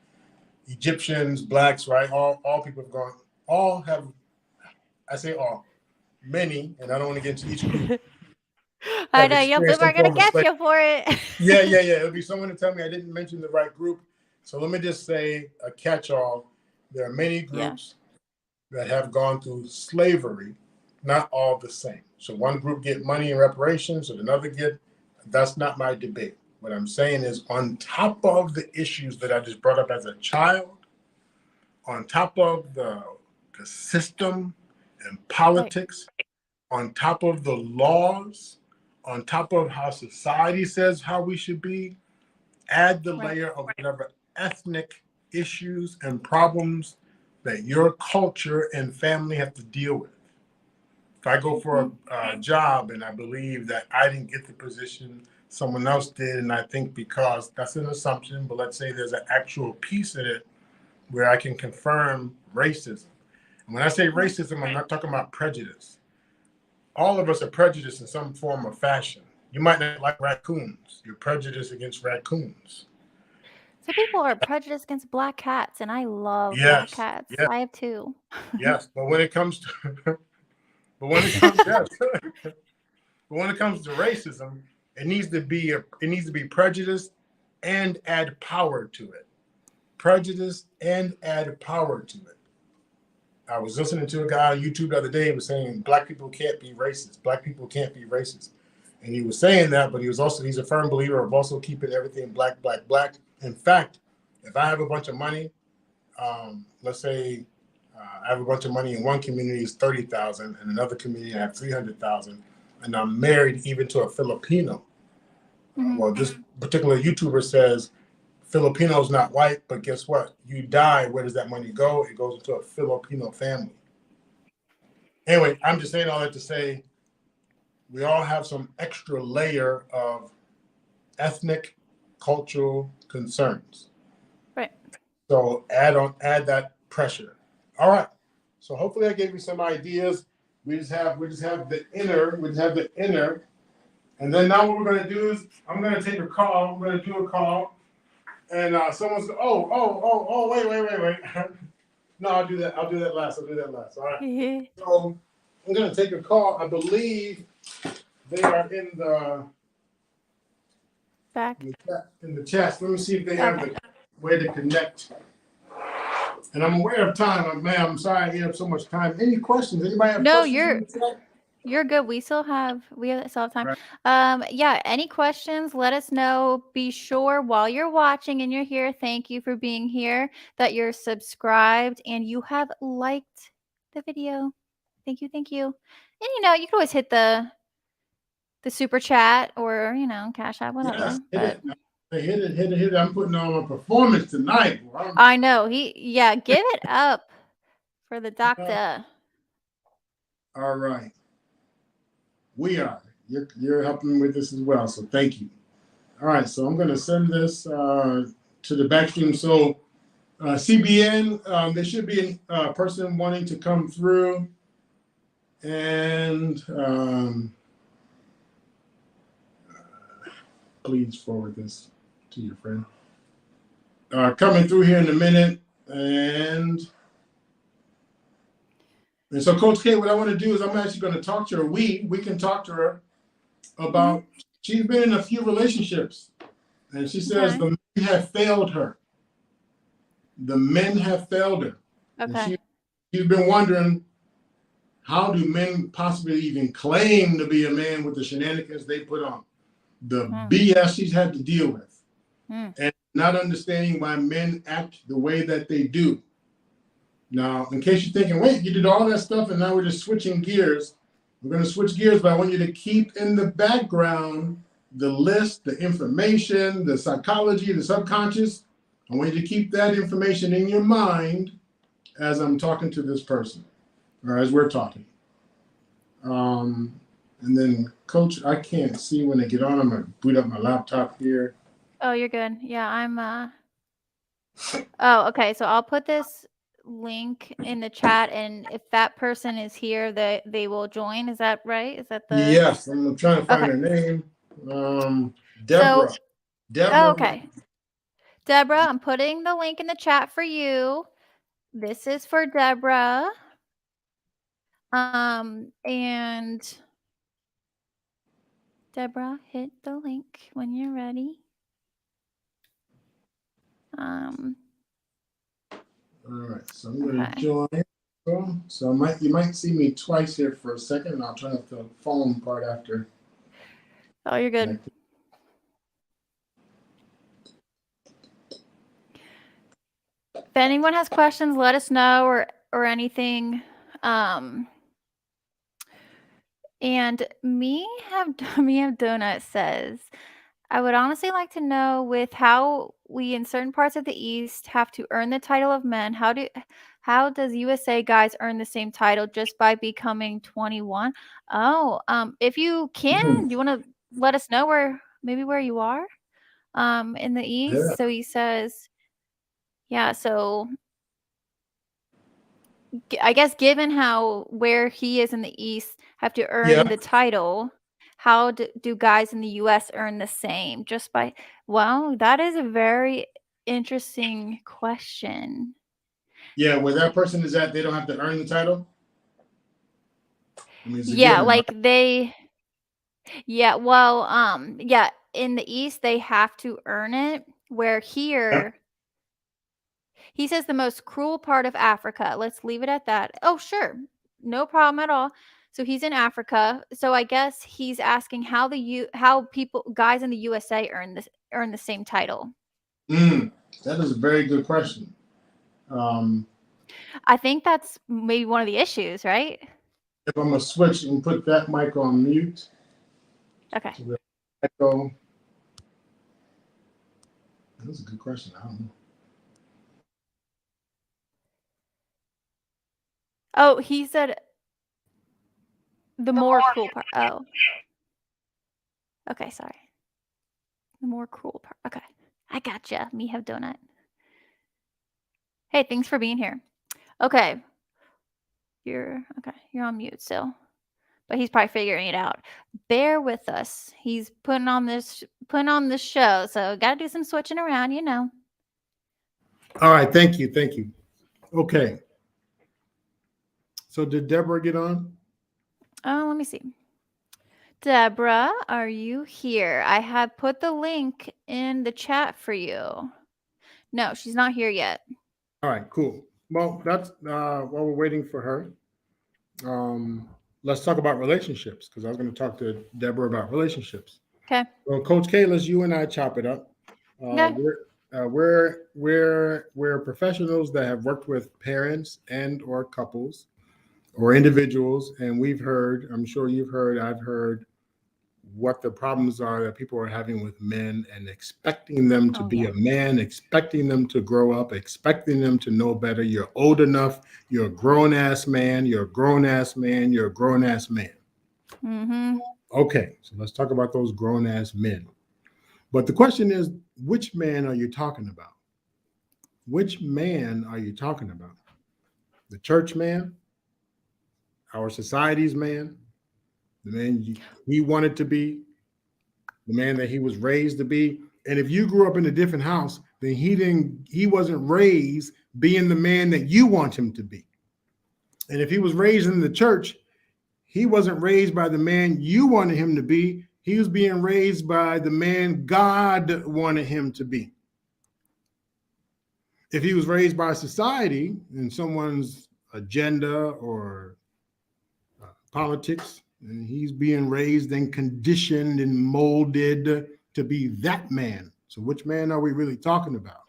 Egyptians, blacks, right? All people have gone, all have, I say all, many, and I don't want to get into each group, I have know. Yo, experienced people some are gonna form of get slavery. you for it. Yeah. It'll be someone to tell me I didn't mention the right group. So let me just say a catch-all. There are many groups that have gone through slavery, not all the same. So one group get money and reparations, and another get, that's not my debate. What I'm saying is, on top of the issues that I just brought up as a child, on top of the system and politics, on top of the laws, on top of how society says how we should be, add the layer of whatever ethnic issues and problems that your culture and family have to deal with. If I go for a job and I believe that I didn't get the position, someone else did, and I think because that's an assumption, but let's say there's an actual piece in it where I can confirm racism. And when I say racism, I'm not talking about prejudice. All of us are prejudiced in some form or fashion. You might not like raccoons. You're prejudiced against raccoons. Some people are prejudiced against black cats, and I love black cats. Yes, I have two. yes. But when it comes to, yes, but when it comes to racism, it needs to be prejudiced and add power to it. Prejudice and add power to it. I was listening to a guy on YouTube the other day who was saying black people can't be racist. Black people can't be racist. And he was saying that, but he's a firm believer of also keeping everything black, black, black. In fact, if I have a bunch of money, let's say I have a bunch of money in one community is 30,000, and another community I have 300,000, and I'm married even to a Filipino. Well, this particular YouTuber says Filipinos not white, but guess what? You die, where does that money go? It goes into a Filipino family. Anyway, I'm just saying all that to say we all have some extra layer of ethnic, cultural concerns. Right. So add that pressure. All right. So hopefully I gave you some ideas. We just have the inner. And then now what we're gonna do is I'm gonna take a call. I'm gonna do a call. And someone's wait. No, I'll do that last. All right. So I'm gonna take a call. I believe they are in the Back. in the chat. Let me see if they have the way to connect. And I'm aware of time. Man, I'm sorry I ate up so much time. Any questions? Anybody have questions? No, you're good. We still have time. Right. Yeah, any questions, let us know. Be sure while you're watching and you're here, thank you for being here, that you're subscribed and you have liked the video. Thank you. And you can always hit the super chat or, Cash App, whatever. Yes, hit it. I'm putting on a performance tonight. I know. Give it up for the doctor. All right. We are. You're helping with this as well, so thank you. All right, so I'm going to send this to the backstream. So CBN, there should be a person wanting to come through, and please forward this to your friend. Coming through here in a minute, and so Coach K, what I want to do is I'm actually going to talk to her. We can talk to her about, she's been in a few relationships, and she says the men have failed her. The men have failed her. Okay. And she's been wondering, how do men possibly even claim to be a man with the shenanigans they put on? The BS she's had to deal with. And not understanding why men act the way that they do. Now, in case you're thinking, wait, you did all that stuff and now we're just switching gears. We're going to switch gears, but I want you to keep in the background the list, the information, the psychology, the subconscious. I want you to keep that information in your mind as I'm talking to this person, or as we're talking. And then, Coach, I can't see when they get on. I'm going to boot up my laptop here. Oh, you're good. Yeah, I'm Oh, okay. So I'll put this link in the chat, and if that person is here, they will join. Is that right? Is that the Yes, I'm trying to find her name. Deborah. Oh, okay. Deborah, I'm putting the link in the chat for you. This is for Deborah. And Deborah, hit the link when you're ready. All right, so I'm going to join. So you might see me twice here for a second, and I'll turn off the phone part after. Oh, you're good. If anyone has questions, let us know, or anything. And me have donut says, I would honestly like to know, with how we in certain parts of the East have to earn the title of men, how does USA guys earn the same title just by becoming 21? Oh, if you can, do you want to let us know where you are in the East? Yeah. So he says, yeah, so I guess given where he is in the East have to earn the title, how do guys in the U.S. earn the same? Just by, well, that is a very interesting question. Yeah, where that person is at, they don't have to earn the title? Yeah, like yeah, in the East, they have to earn it, where here... Yeah. He says the most cruel part of Africa. Let's leave it at that. Oh, sure. No problem at all. So he's in Africa. So I guess he's asking how guys in the USA earn the same title. That is a very good question. I think that's maybe one of the issues, right? If I'm gonna switch and put that mic on mute. Okay. So we have echo. That's a good question. I don't know. Oh, he said the more cruel part. Oh. Okay, sorry. The more cruel part. Okay. I gotcha. Me have donut. Hey, thanks for being here. Okay. You're on mute still. But he's probably figuring it out. Bear with us. He's putting on this show, so gotta do some switching around, you know. All right, thank you. Okay. So did Deborah get on? Oh, let me see. Deborah, are you here? I have put the link in the chat for you. No, she's not here yet. All right, cool. Well, that's while we're waiting for her. Let's talk about relationships, because I was going to talk to Deborah about relationships. Okay. Well, Coach K, let's you and I chop it up. Okay. We're professionals that have worked with parents and or couples or individuals, and we've heard, I'm sure you've heard, I've heard what the problems are that people are having with men and expecting them to be a man, expecting them to grow up, expecting them to know better. You're old enough. You're a grown-ass man. You're a grown-ass man. You're a grown-ass man. Mm-hmm. Okay, so let's talk about those grown-ass men. But the question is, which man are you talking about? Which man are you talking about? The church man? Our society's man? The man he wanted to be? The man that he was raised to be? And if you grew up in a different house, then he wasn't raised being the man that you want him to be. And if he was raised in the church, he wasn't raised by the man you wanted him to be. He was being raised by the man God wanted him to be. If he was raised by society and someone's agenda or politics, and he's being raised and conditioned and molded to be that man. So which man are we really talking about?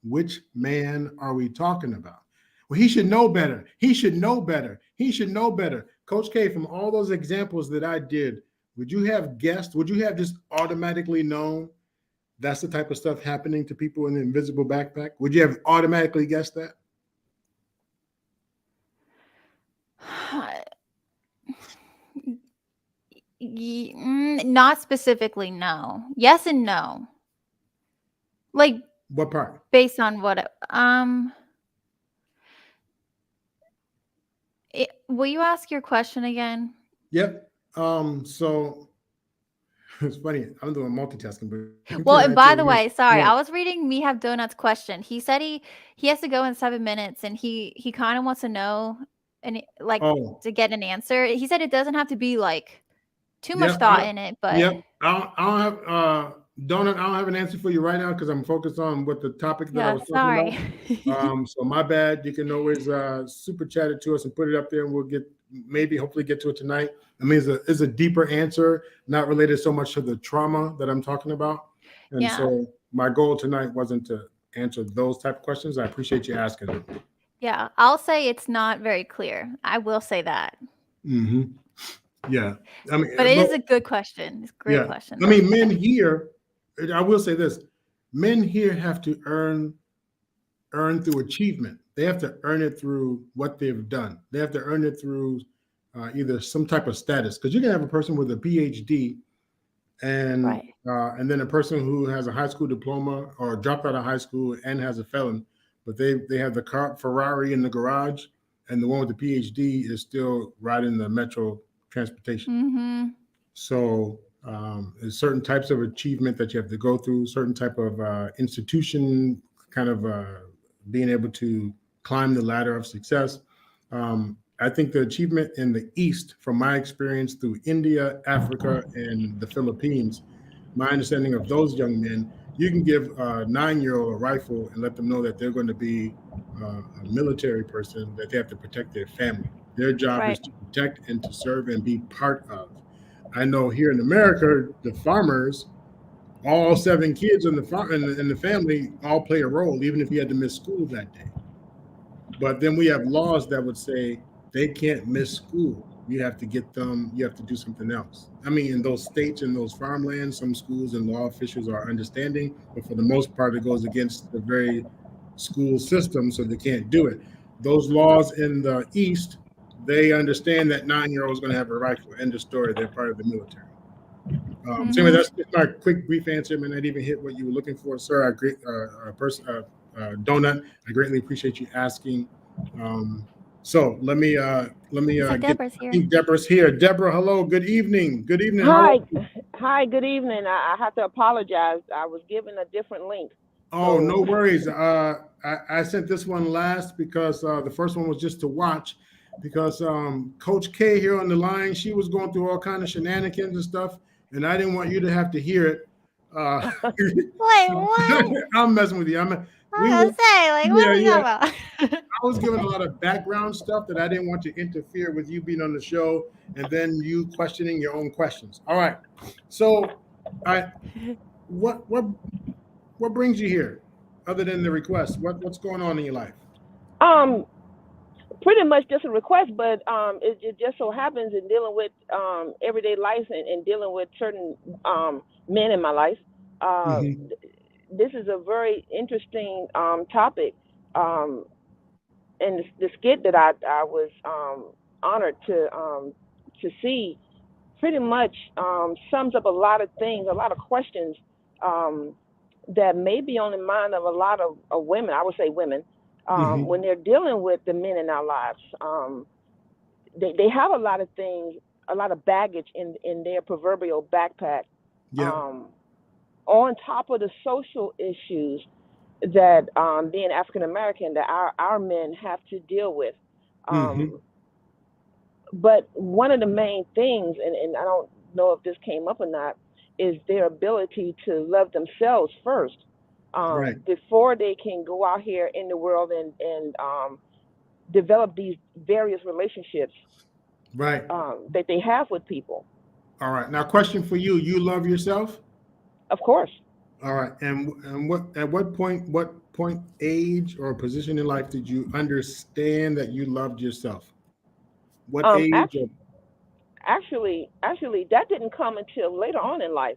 Which man are we talking about? Well, he should know better. He should know better. He should know better. Coach K, from all those examples that I did, would you have guessed, would you have just automatically known that's the type of stuff happening to people in the invisible backpack? Would you have automatically guessed that? Not specifically, no. Yes and no. Like, what part? Based on what? Will you ask your question again? Yep. So it's funny. I'm doing multitasking, but well, and by the way, sorry, I was reading Me Have Donuts' question. He said he has to go in 7 minutes, and he kind of wants to know and to get an answer. He said it doesn't have to be like too much thought in it, but I don't have Donut. I don't have an answer for you right now because I'm focused on what the topic that I was talking about. So my bad. You can always super chat it to us and put it up there, and we'll hopefully get to it tonight. I mean, it's a deeper answer, not related so much to the trauma that I'm talking about. And so my goal tonight wasn't to answer those type of questions. I appreciate you asking them. Yeah, I'll say it's not very clear. I will say that. Mm-hmm. Yeah, I mean, but it is a good question. It's a great question. I mean, men here, I will say this: men here have to earn through achievement. They have to earn it through what they've done. They have to earn it through either some type of status. Because you can have a person with a PhD, and then a person who has a high school diploma or dropped out of high school and has a felon, but they have the car Ferrari in the garage, and the one with the PhD is still riding the metro transportation. Mm-hmm. So there's certain types of achievement that you have to go through, certain type of institution kind of being able to climb the ladder of success. I think the achievement in the East, from my experience through India, Africa, and the Philippines, my understanding of those young men, you can give a 9-year-old a rifle and let them know that they're going to be a military person, that they have to protect their family. Their job is to protect and to serve and be part of. I know here in America, the farmers, all 7 kids in the family all play a role, even if you had to miss school that day. But then we have laws that would say they can't miss school. You have to get them, you have to do something else. I mean, in those states, in those farmlands, some schools and law officials are understanding, but for the most part, it goes against the very school system, so they can't do it. Those laws in the East, they understand that 9-year-old is going to have a rifle. End of story. They're part of the military. So anyway, that's just my quick, brief answer. May not even hit what you were looking for, sir. Donut. I greatly appreciate you asking. So let me get. Deborah's I here. think Deborah's here. Deborah, hello. Good evening. Good evening. Hi, hi. Good evening. I have to apologize. I was given a different link. Oh, no worries. I sent this one last because the first one was just to watch. Because Coach K here on the line, she was going through all kind of shenanigans and stuff, and I didn't want you to have to hear it. Wait, what? I'm messing with you. I was gonna say, like, what are we talking about? I was giving a lot of background stuff that I didn't want to interfere with you being on the show, and then you questioning your own questions. All right. So, what brings you here, other than the request? What's going on in your life? Pretty much just a request, but it just so happens in dealing with everyday life and dealing with certain men in my life. This is a very interesting topic, and the skit that I was honored to see pretty much sums up a lot of things, a lot of questions that may be on the mind of a lot of women. I would say women. When they're dealing with the men in our lives, they have a lot of things, a lot of baggage in their proverbial backpack. Yeah. On top of the social issues that being African American that our men have to deal with. But one of the main things, and I don't know if this came up or not, is their ability to love themselves first. Before they can go out here in the world and develop these various relationships that they have with people. All right. Now, question for you: you love yourself? Of course. All right. And what point, age, or position in life did you understand that you loved yourself? What age? Actually, that didn't come until later on in life.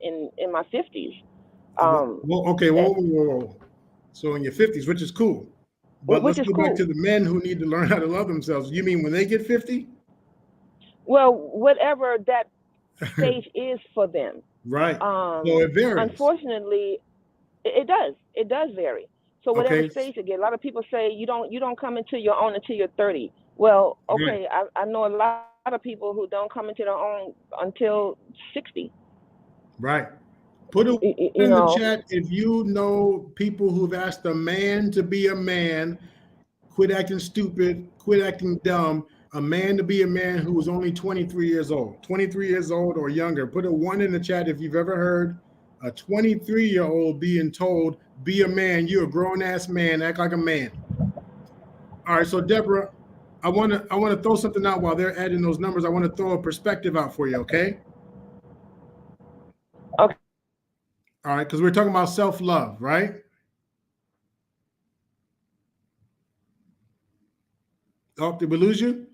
In my 50s. Whoa. So in your 50s, which is cool. But let's go back to the men who need to learn how to love themselves. You mean when they get 50? Well, whatever that stage is for them. Right. So it varies. Unfortunately, it does. It does vary. So whatever stage you get, a lot of people say you don't come into your own until you're 30. Well, okay, I know a lot of people who don't come into their own until 60. Right. Put it in the chat if you know people who've asked a man to be a man, quit acting stupid, quit acting dumb, a man to be a man who was only 23 years old, 23 years old or younger. Put a 1 in the chat if you've ever heard a 23-year-old being told, be a man, you're a grown-ass man, act like a man. All right, so Deborah, I want to throw something out while they're adding those numbers. I want to throw a perspective out for you, okay? Okay. All right, because we're talking about self-love, right? Oh, did we lose you?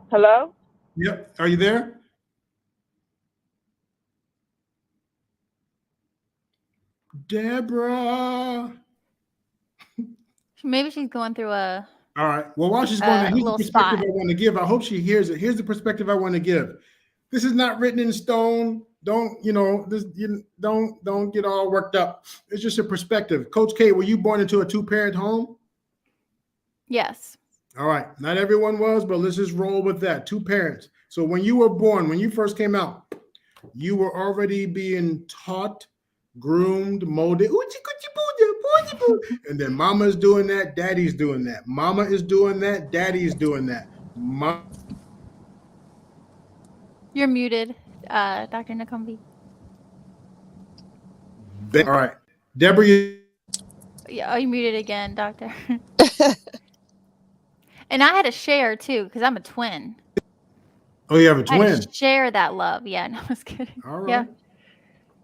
Hello? Yep. Are you there? Deborah. Maybe she's going through a. All right. Well, while she's going, here's the perspective I want to give. I hope she hears it. Here's the perspective I want to give. This is not written in stone. Don't don't get all worked up. It's just a perspective. Coach K, were you born into a 2-parent home? Yes. All right. Not everyone was, but let's just roll with that. 2 parents. So when you were born, when you first came out, you were already being taught, groomed, molded. And then mama's doing that, daddy's doing that. Mama is doing that, daddy's doing that. You're muted, Dr. Nakumbe. All right. Deborah, Yeah, you muted again, doctor. And I had to share too, because I'm a twin. Oh, you have a twin? I share that love. Yeah, no, I was kidding. All right. Yeah.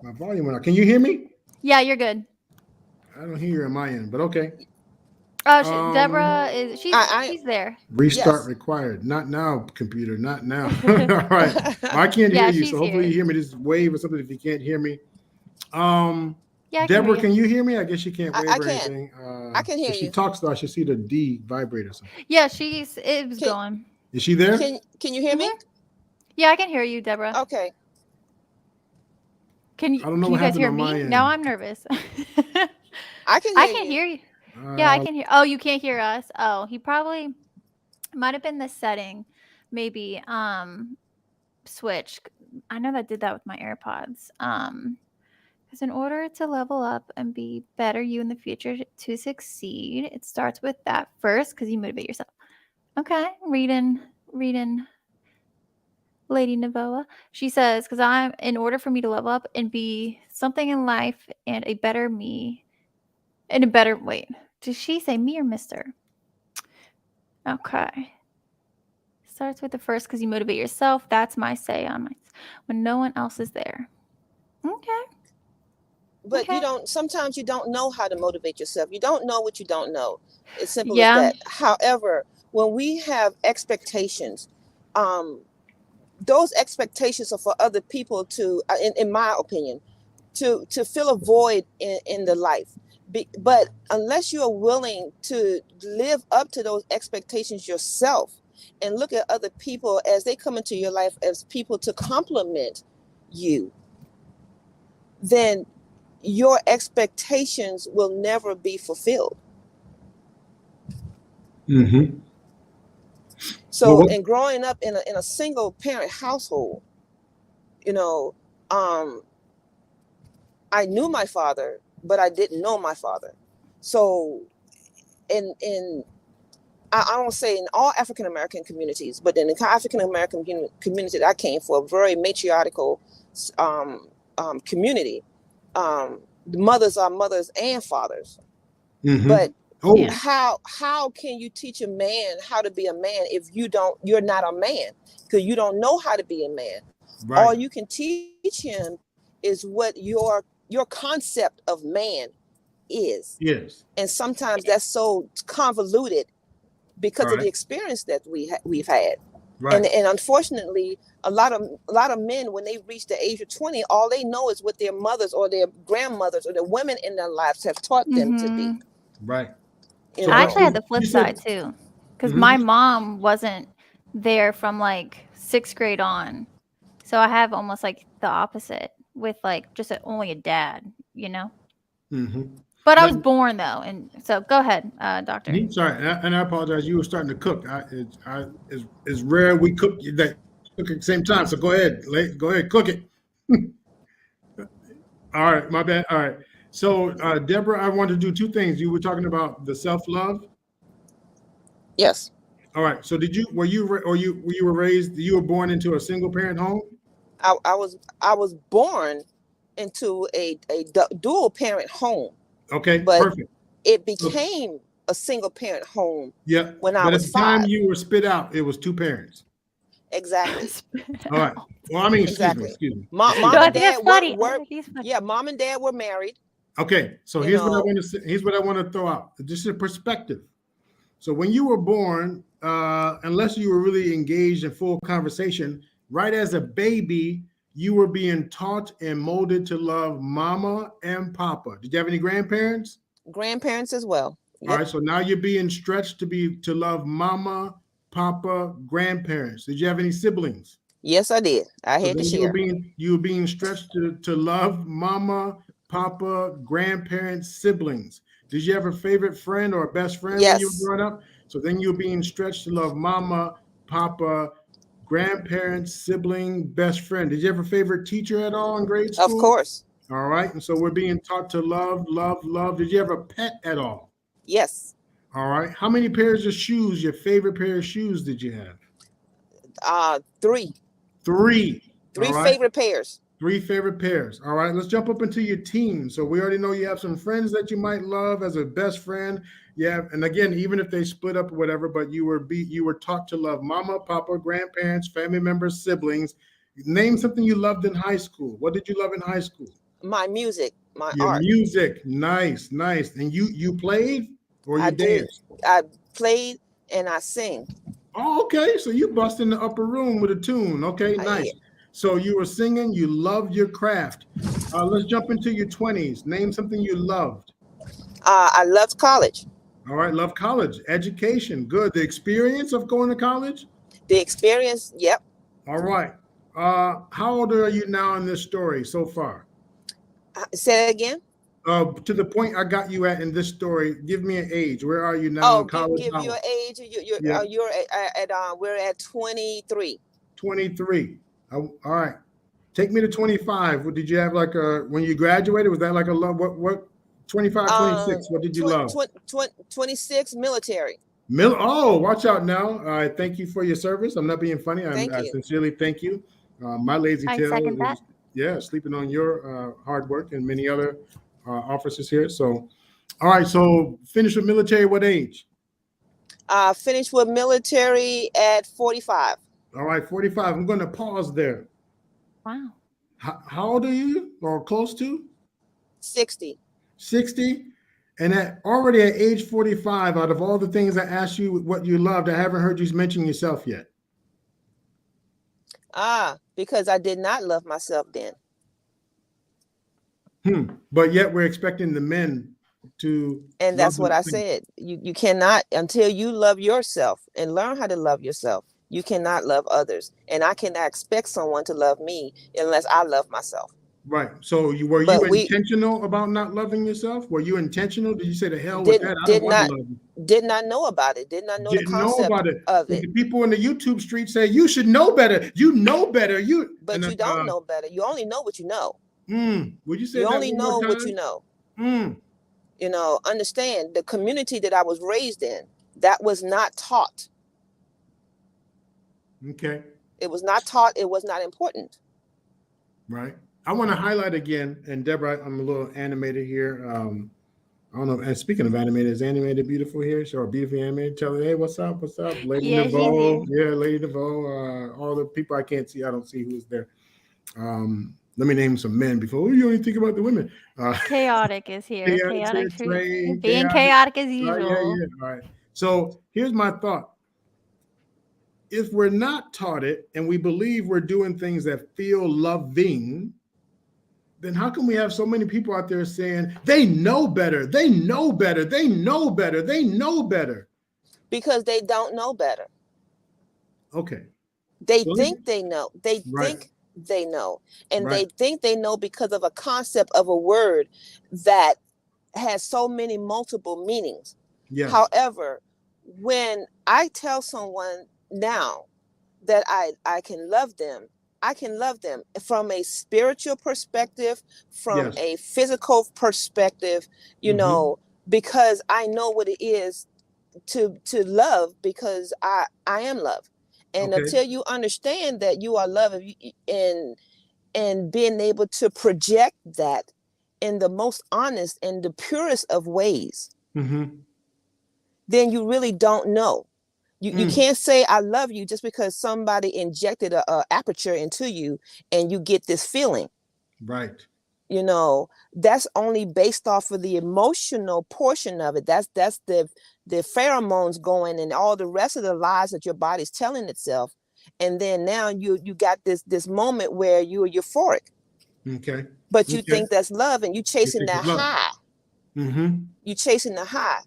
My volume went up. Can you hear me? Yeah, you're good. I don't hear you on my end, but okay. Oh, Um, Deborah is I she's there. Restart yes. required. Not now, computer. Not now. All right. Well, I can't hear Yeah, you, so she's hopefully you here. hear me. Just wave or something if you can't hear me. Um, Yeah, I can hear Deborah, you. can you hear me? I guess she can't I wave or can. anything. I can hear If she you. talks, though, I should see the D vibrate or something. Yeah, it was Can going. Is she there? can you hear me? Yeah, I can hear you, Deborah. Okay. I don't know Can what you guys happened hear on my me? Now end. I'm nervous. I can I hear can you. hear you. Yeah, I Uh, can hear. Oh, you can't hear us. Oh, he probably might have been the setting, maybe. Switch. I know that did that with my AirPods. Because in order to level up and be better you in the future to succeed, it starts with that first because you motivate yourself. Okay, reading Lady Navoa. She says, because I'm in order for me to level up and be something in life and a better me and a better wait. Did she say me or Mister? Okay. Starts with the first because you motivate yourself. That's my say on my when no one else is there. Okay. But you Okay. don't. Sometimes you don't know how to motivate yourself. You don't know what you don't know. As simple as Yeah. that. However, when we have expectations, um, those expectations are for other people to, in my opinion, to fill a void in the life. But unless you are willing to live up to those expectations yourself and look at other people as they come into your life as people to complement you, then your expectations will never be fulfilled. mm-hmm. Well, So, what? in growing up in a single parent household, you know, um, I knew my father, but I didn't know my father. So, in I don't say in all African American communities, but in the African American community that I came for, a very matriarchal um, community. The mothers are mothers and fathers, Mm-hmm. but Oh, Yeah. how can you teach a man how to be a man if you're not a man, because you don't know how to be a man. All right. you can teach him is what your concept of man is, Yes. and sometimes that's so convoluted because of the Right. experience that we've had. Right. And unfortunately, a lot of men, when they reach the age of 20, all they know is what their mothers or their grandmothers or the women in their lives have taught them to be. Mhm. Right. You So, I but know, actually had so the you flip said, side too, because mm-hmm. my mom wasn't there from like 6th grade on, so I have almost like the opposite with like just only a dad, you know. Mm-hmm. But I Now, was born though, and so go ahead, doctor. sorry, and I apologize. You were starting to cook. It's rare we cook that cook at the same time. So go ahead, go ahead, cook it. All right, my bad. All right. So, Deborah, I wanted to do two things. You were talking about the self love. yes, All right. So, were you or you were raised? You were born into a single parent home. I was born into a dual parent home, Okay, but perfect. it So, became a single parent home yeah, when I but at was the time 5. you were spit out, it was two parents. Exactly. Spit All right. out. Well, I mean, Exactly. excuse me, Mom No, excuse I me. and think that's dad funny. I were think it's funny. yeah, mom and dad were married, Okay, so you here's what I know. want to say. Here's what I want to throw out. Just a perspective. So when you were born, unless you were really engaged in full conversation, right as a baby, you were being taught and molded to love mama and papa. Did you have any grandparents? Grandparents as well. All Yep. right, so now you're being stretched to love mama, papa, grandparents. Did you have any siblings? Yes, I did. I So had to then share. you were being stretched to love mama, papa, grandparents, siblings. Did you have a favorite friend or a best friend when you were Yes, growing up? So then you're being stretched to love mama, papa, grandparents, sibling, best friend. Did you have a favorite teacher at all in grade of school? course. All right. And so we're being taught to love, love, love. Did you have a pet at all? Yes. All right. How many pairs of shoes, your favorite pair of shoes, did you have? Three. Three. All Three right. favorite pairs. Three favorite pairs. All right, let's jump up into your team. So we already know you have some friends that you might love as a best friend. Yeah, and again, even if they split up or whatever, but you were taught to love mama, papa, grandparents, family members, siblings. Name something you loved in high school. What did you love in high school? My music, my Your art. music, nice, nice. And you played or you I did. danced? I played and I sing. Oh, okay. So you bust in the upper room with a tune. Okay, nice. So you were singing, you loved your craft. Let's jump into your 20s. Name something you loved. I loved college. All right, love college, education, good. The experience of going to college. The experience, yep. All right. How old are you now in this story so far? Say it again. To the point I got you at in this story, give me an age. Where are you now Oh, in college? give you an age. Yeah, You're at we're at 23. 23. All right. Take me to 25. What did you have like a when you graduated? Was that like a love? What 25, 26? What did you love? 26 military. Oh, watch out now. All right. Thank you for your service. I'm not being funny. Thank I you. sincerely thank you. My lazy I tail second that. is, yeah, sleeping on your hard work and many other officers here. So, all right. So, finish with military. What age? Finished with military at 45. All right, 45. I'm going to pause there. Wow. How old are you or close to? 60. 60. And already at age 45, out of all the things I asked you what you loved, I haven't heard you mention yourself yet. Because I did not love myself then. But yet we're expecting the men to. And that's what I said. You cannot, until you love yourself and learn how to love yourself, you cannot love others. And I cannot expect someone to love me unless I love myself. Right. So were you intentional about not loving yourself? Were you intentional? Did you say the hell with that? I don't want to love you. Did not know about it. Did not know the concept of it. The people in the YouTube street say you should know better. You know better. But you don't know better. You only know what you know. Would you say you only know what you know? You know, understand the community that I was raised in, that was not taught. Okay. It was not taught. It was not important. Right. I want to highlight again, and Deborah, I'm a little animated here. I don't know. And speaking of animated, is animated beautiful here? Sure, beautifully animated. Tell her, hey, what's up? What's up? Lady DeVoe. Yeah, Lady DeVoe. All the people I can't see, I don't see who's there. Let me name some men before you only think about the women. Chaotic is here. Chaotic Train, being chaotic as usual. Yeah. All right. So here's my thought. If we're not taught it and we believe we're doing things that feel loving, then how can we have so many people out there saying they know better, they know better, they know better, they know better? Because they don't know better. Okay. They think they know. They think they know. And they think they know because of a concept of a word that has so many multiple meanings. Yes. However, when I tell someone now that I can love them, I can love them from a spiritual perspective, from a physical perspective, you know, because I know what it is to love, because I am love. And until you understand that you are love and being able to project that in the most honest and the purest of ways, then you really don't know. You can't say I love you just because somebody injected a aperture into you and you get this feeling. Right. You know, that's only based off of the emotional portion of it. That's the pheromones going and all the rest of the lies that your body's telling itself. And then now you got this moment where you're euphoric. Okay. But you think that's love, and you chasing that high. You chasing the high.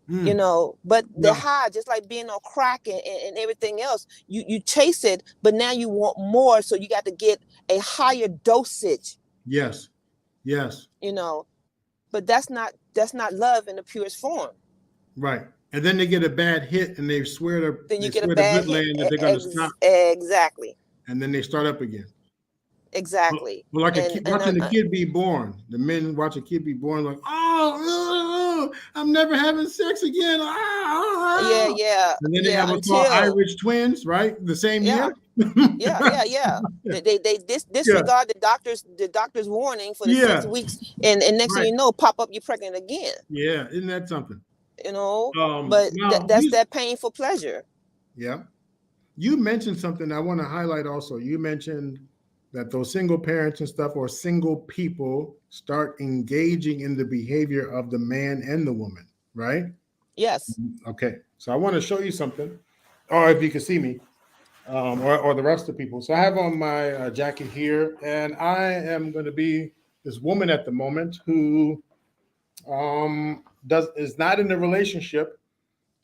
You know, but the high, just like being on crack and everything else, you chase it, but now you want more, so you got to get a higher dosage. Yes. You know, but that's not love in the purest form. Right. And then they get a bad hit and they swear to then you get a bad hit that they're going to stop. Exactly. And then they start up again. Exactly. Well, like watching a kid be born. The men watch a kid be born like, oh, I'm never having sex again. Yeah. And then they have what's called Irish twins, right? The same year. Yeah. They disregard the doctor's warning for the 6 weeks, and next thing you know, pop up, you're pregnant again. Yeah, isn't that something? You know, but that's that painful pleasure. Yeah. You mentioned something I want to highlight also. You mentioned that those single parents and stuff or single people start engaging in the behavior of the man and the woman, right? Yes. Okay. So I want to show you something, or if you can see me, or the rest of the people. So I have on my jacket here, and I am going to be this woman at the moment who is not in a relationship,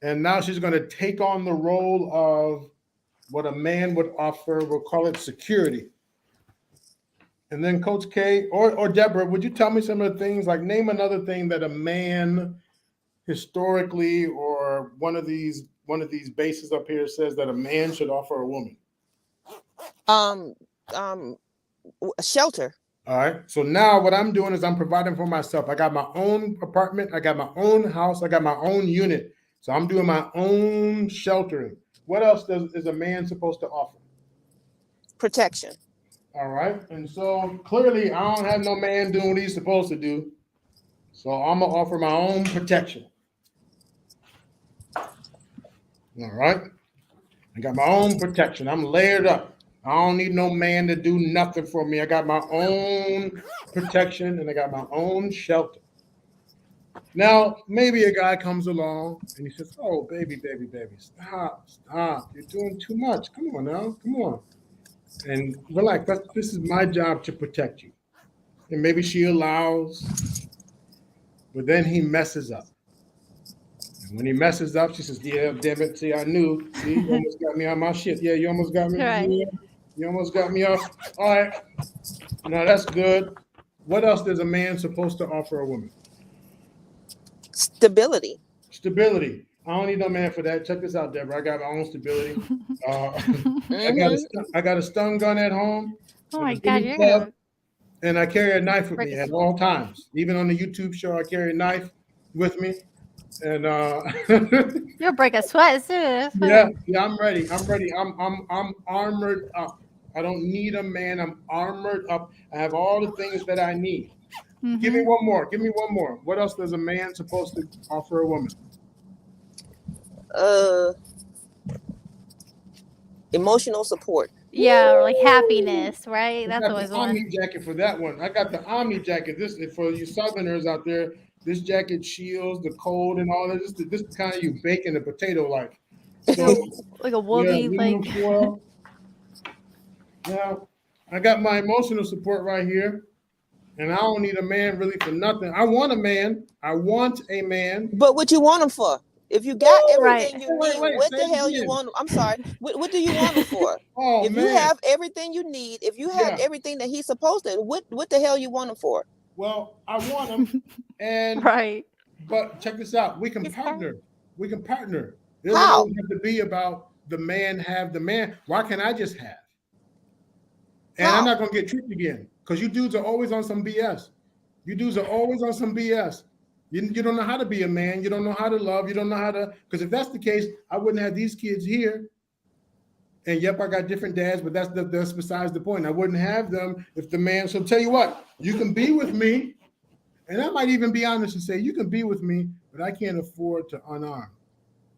and now she's going to take on the role of what a man would offer. We'll call it security. And then Coach K or Deborah, would you tell me some of the things, like name another thing that a man historically, or one of these bases up here says that a man should offer a woman? Shelter. All right. So now what I'm doing is I'm providing for myself. I got my own apartment. I got my own house. I got my own unit. So I'm doing my own sheltering. What else is a man supposed to offer? Protection. All right. And so clearly I don't have no man doing what he's supposed to do. So I'm going to offer my own protection. All right. I got my own protection. I'm layered up. I don't need no man to do nothing for me. I got my own protection and I got my own shelter. Now, maybe a guy comes along and he says, oh, baby, stop. You're doing too much. Come on now. Come on. And relax. This is my job to protect you. And maybe she allows, but then he messes up. And when he messes up, she says, yeah, damn it. See, I knew. See, you almost got me on my shit. Yeah, you almost got me. Right. Yeah, you almost got me off. All right. Now, that's good. What else is a man supposed to offer a woman? Stability. Stability. I don't need no man for that. Check this out, Deborah. I got my own stability. I got a stun gun at home. Oh my God, you're gonna... And I carry a knife with me at all times. Even on the YouTube show, I carry a knife with me. And you'll break a sweat too. Yeah, I'm ready. I'm armored up. I don't need a man. I'm armored up. I have all the things that I need. Mm-hmm. Give me one more. What else is a man supposed to offer a woman? Emotional support. Yeah, or like happiness, right? That's always the Omni jacket for that one. I got the Omni jacket. This is for you Southerners out there. This jacket shields the cold and all that. This is the kind of you bake in a potato like. So, like a woolly, like. Now, I got my emotional support right here. And I don't need a man really for nothing. I want a man. But what you want him for? If you got everything you need, wait, what the hell you want? I'm sorry. What do you want him for? If you have everything you need, if you have everything that he's supposed to, what the hell you want him for? Well, I want him, and right. But check this out. We can partner. We can partner. It doesn't have to be about the man have the man. Why can't I just have? And I'm not gonna get tricked again, because you dudes are always on some BS. You don't know how to be a man. You don't know how to love. You don't know how to. Because if that's the case, I wouldn't have these kids here. And yep, I got different dads, but that's besides the point. I wouldn't have them if the man. So tell you what, you can be with me, and I might even be honest and say you can be with me, but I can't afford to unarm.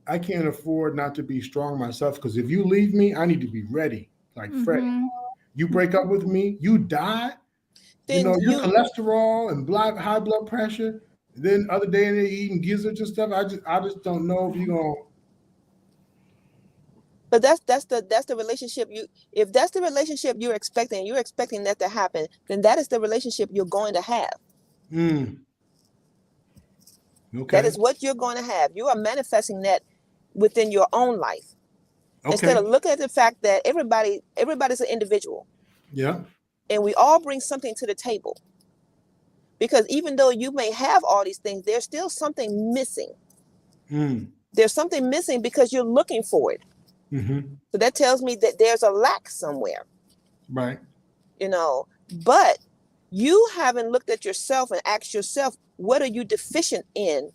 I can't afford not to be strong myself, because if you leave me, I need to be ready, like Fred. You break up with me, you die. Then your cholesterol and high blood pressure. Then other day they're eating gizzards and stuff. I just don't know if you're gonna. But that's the relationship if that's the relationship you're expecting that to happen, then that is the relationship you're going to have. Okay. That is what you're going to have. You are manifesting that within your own life. Okay. Instead of looking at the fact that everybody's an individual. Yeah. And we all bring something to the table. Because even though you may have all these things, there's still something missing. There's something missing because you're looking for it. So that tells me that there's a lack somewhere. Right. But you haven't looked at yourself and asked yourself, what are you deficient in?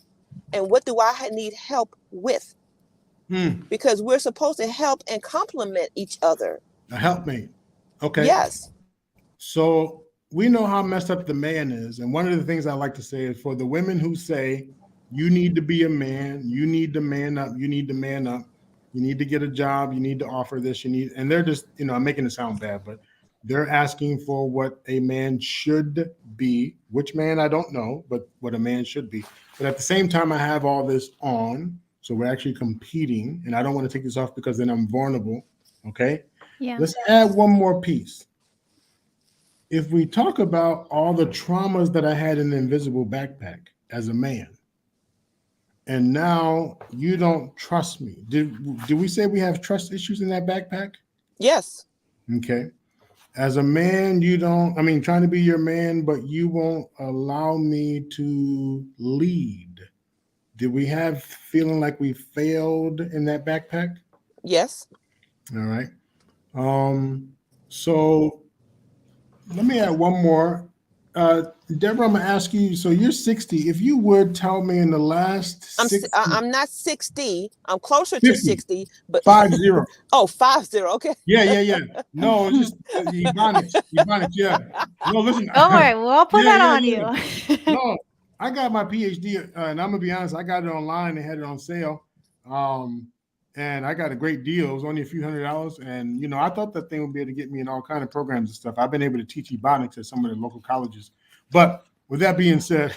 And what do I need help with? Because we're supposed to help and complement each other. A helpmate. Okay. Yes. So we know how messed up the man is. And one of the things I like to say is, for the women who say, you need to be a man, you need to man up, you need to man up, you need to get a job, you need to offer this, and they're just, I'm making it sound bad, but They're asking for what a man should be. Which man, I don't know, but what a man should be. But at the same time, I have all this on. So we're actually competing. And I don't want to take this off because then I'm vulnerable. Okay. Yeah. Let's add one more piece. If we talk about all the traumas that I had in the invisible backpack as a man, and now you don't trust me. Did we say we have trust issues in that backpack? Yes. Okay. As a man, you don't, I mean, trying to be your man, but you won't allow me to lead. Did we have feeling like we failed in that backpack? Yes. All right. So let me add one more. Deborah, I'm gonna ask you. So you're 60. If you would tell me in the last I'm not 60. I'm closer 50, to 60, but 50. oh, 50. Okay. Yeah. No, it's just Ebonics. Yeah. No, listen. Don't worry, we'll put that on Yeah. you. No, I got my PhD, and I'm gonna be honest. I got it online. They had it on sale, and I got a great deal. It was only a few $100s, and I thought that thing would be able to get me in all kind of programs and stuff. I've been able to teach Ebonics at some of the local colleges. But with that being said,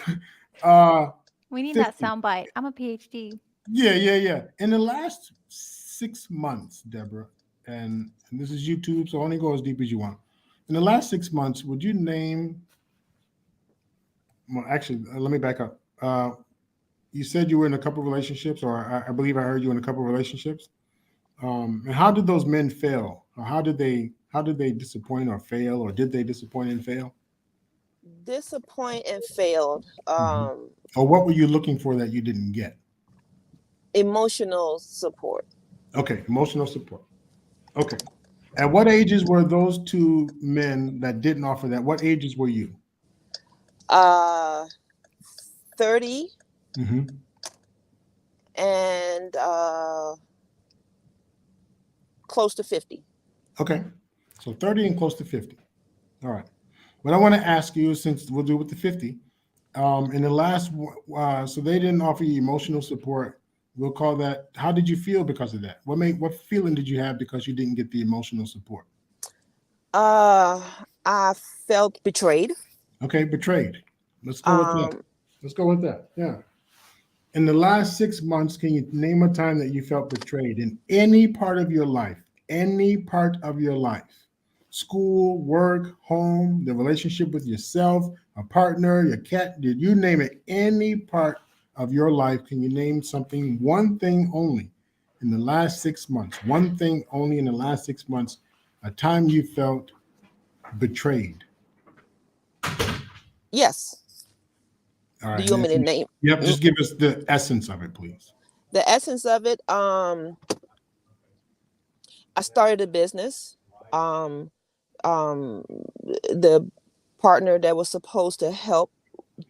We need 50. that soundbite. I'm a PhD. Yeah. In the last 6 months, Deborah, and this is YouTube, so only go as deep as you want. In the last 6 months, would you name? Well, actually, let me back up. You said you were in a couple of relationships, or I believe I heard you in a couple of relationships. And how did those men fail? Or how did they disappoint or fail, or did they disappoint and fail? Disappoint and failed. Or what were you looking for that you didn't get? Emotional support. Okay, emotional support. Okay. At what ages were those two men that didn't offer that? What ages were you? 30 and close to 50. Okay. So 30 and close to 50. All right. What I want to ask you, since we'll do with the 50, in the last, so they didn't offer you emotional support. We'll call that. How did you feel because of that? What feeling did you have because you didn't get the emotional support? I felt betrayed. Okay, betrayed. Let's go with that. Yeah. In the last 6 months, can you name a time that you felt betrayed in any part of your life? Any part of your life? School, work, home, the relationship with yourself, a partner, your cat, did you name it? Any part of your life, can you name something, one thing only in the last 6 months, one thing only in the last 6 months, a time you felt betrayed? Yes. All right. Do you want me to name? Yep, just give us the essence of it, please. The essence of it, I started a business. The partner that was supposed to help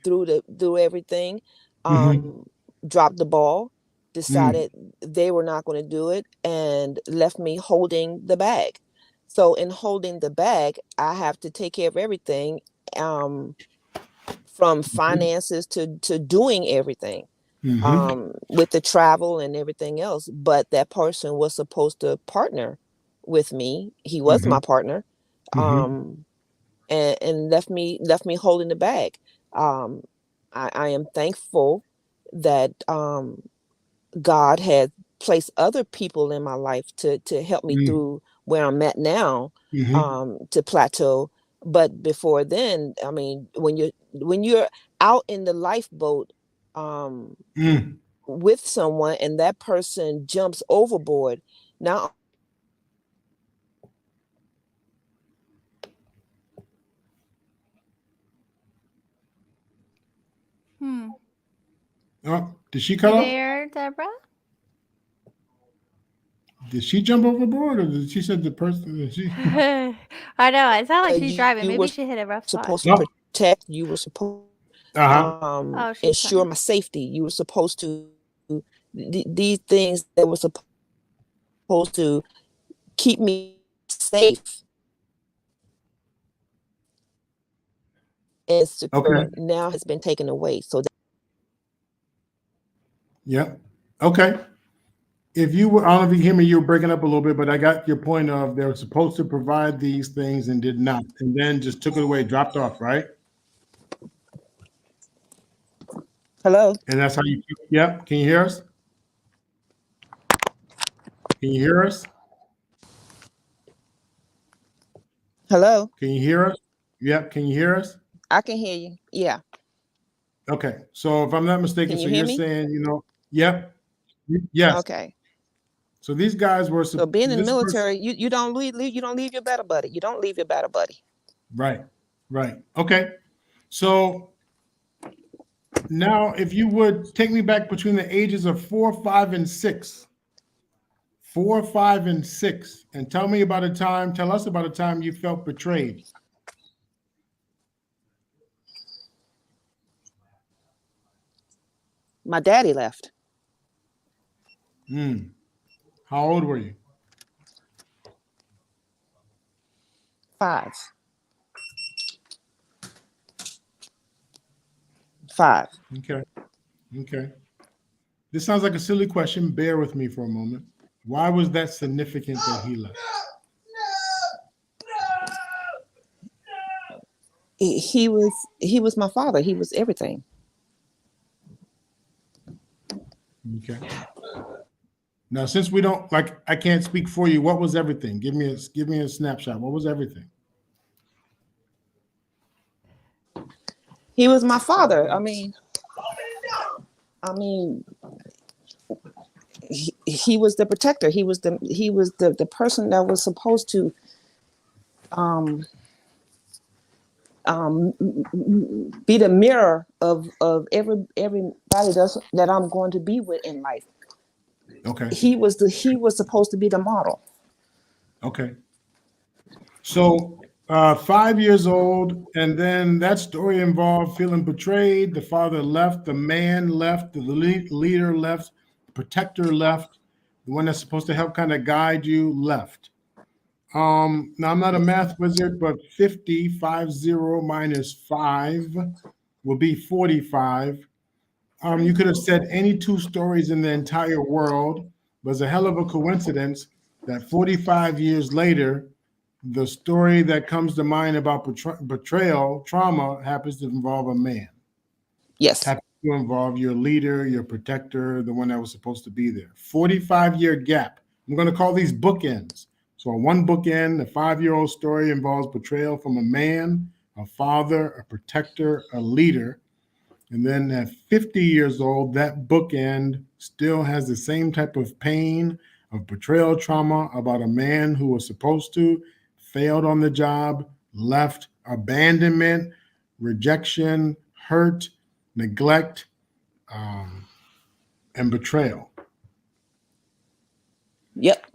through everything dropped the ball, decided they were not going to do it, and left me holding the bag. So in holding the bag, I have to take care of everything, from finances to doing everything, with the travel and everything else. But that person was supposed to partner with me. He was my partner, and left me holding the bag. I am thankful that God had placed other people in my life to help me through where I'm at now, to plateau. But before then, I mean, when you're out in the lifeboat with someone and that person jumps overboard, now Oh, did she cut You off? there, Deborah? Did she jump overboard, or did she said the person? Did she? I know. It sounds like she's driving. you were Maybe she hit a rough spot. supposed to protect, you were supposed Oh, she's ensure coming. my safety, you were supposed to these things that were supposed to keep me safe and secure, Okay. now has been taken away. So Yeah. Okay. if you were, I don't know if you hear me, you were breaking up a little bit, but I got your point of they were supposed to provide these things and did not, and then just took it away, dropped off, right? Hello? And that's how you, yep. Can you hear us? Can you hear us? Hello? Can you hear us? Yep. Can you hear us? I can hear you. Yeah. Okay. So if I'm not mistaken, Can you so hear you're me? saying, yep. Yes. Okay. So these guys were, So being in the this person, military, you don't you don't leave your better buddy. You don't leave your better buddy. right. Right. Okay. So now if you would take me back between the ages of 4, 5, and 6. 4, 5, and 6, and tell us about a time you felt betrayed. My daddy left. How old were you? 5. 5. Okay. Okay. This sounds like a silly question. Bear with me for a moment. Why was that significant that he left? He was my father. He was everything. Okay. Now, since we don't I can't speak for you. What was everything? Give me a snapshot. What was everything? He was my father. I mean, he was the protector. He was the person that was supposed to be the mirror of everybody that I'm going to be with in life. Okay. He was supposed to be the model. Okay. So 5 years old, and then that story involved feeling betrayed. The father left, the man left, the leader left, the protector left, the one that's supposed to help kind of guide you left. Now I'm not a math wizard, but 50 minus 5 will be 45. You could have said any two stories in the entire world, but it's a hell of a coincidence that 45 years later, the story that comes to mind about betrayal, trauma, happens to involve a man. Yes. Happens to involve your leader, your protector, the one that was supposed to be there. 45-year gap. I'm going to call these bookends. So on one bookend, the 5-year-old story involves betrayal from a man, a father, a protector, a leader. And then at 50 years old, that bookend still has the same type of pain of betrayal trauma about a man who was supposed to, failed on the job, left, abandonment, rejection, hurt, neglect, and betrayal. Yep.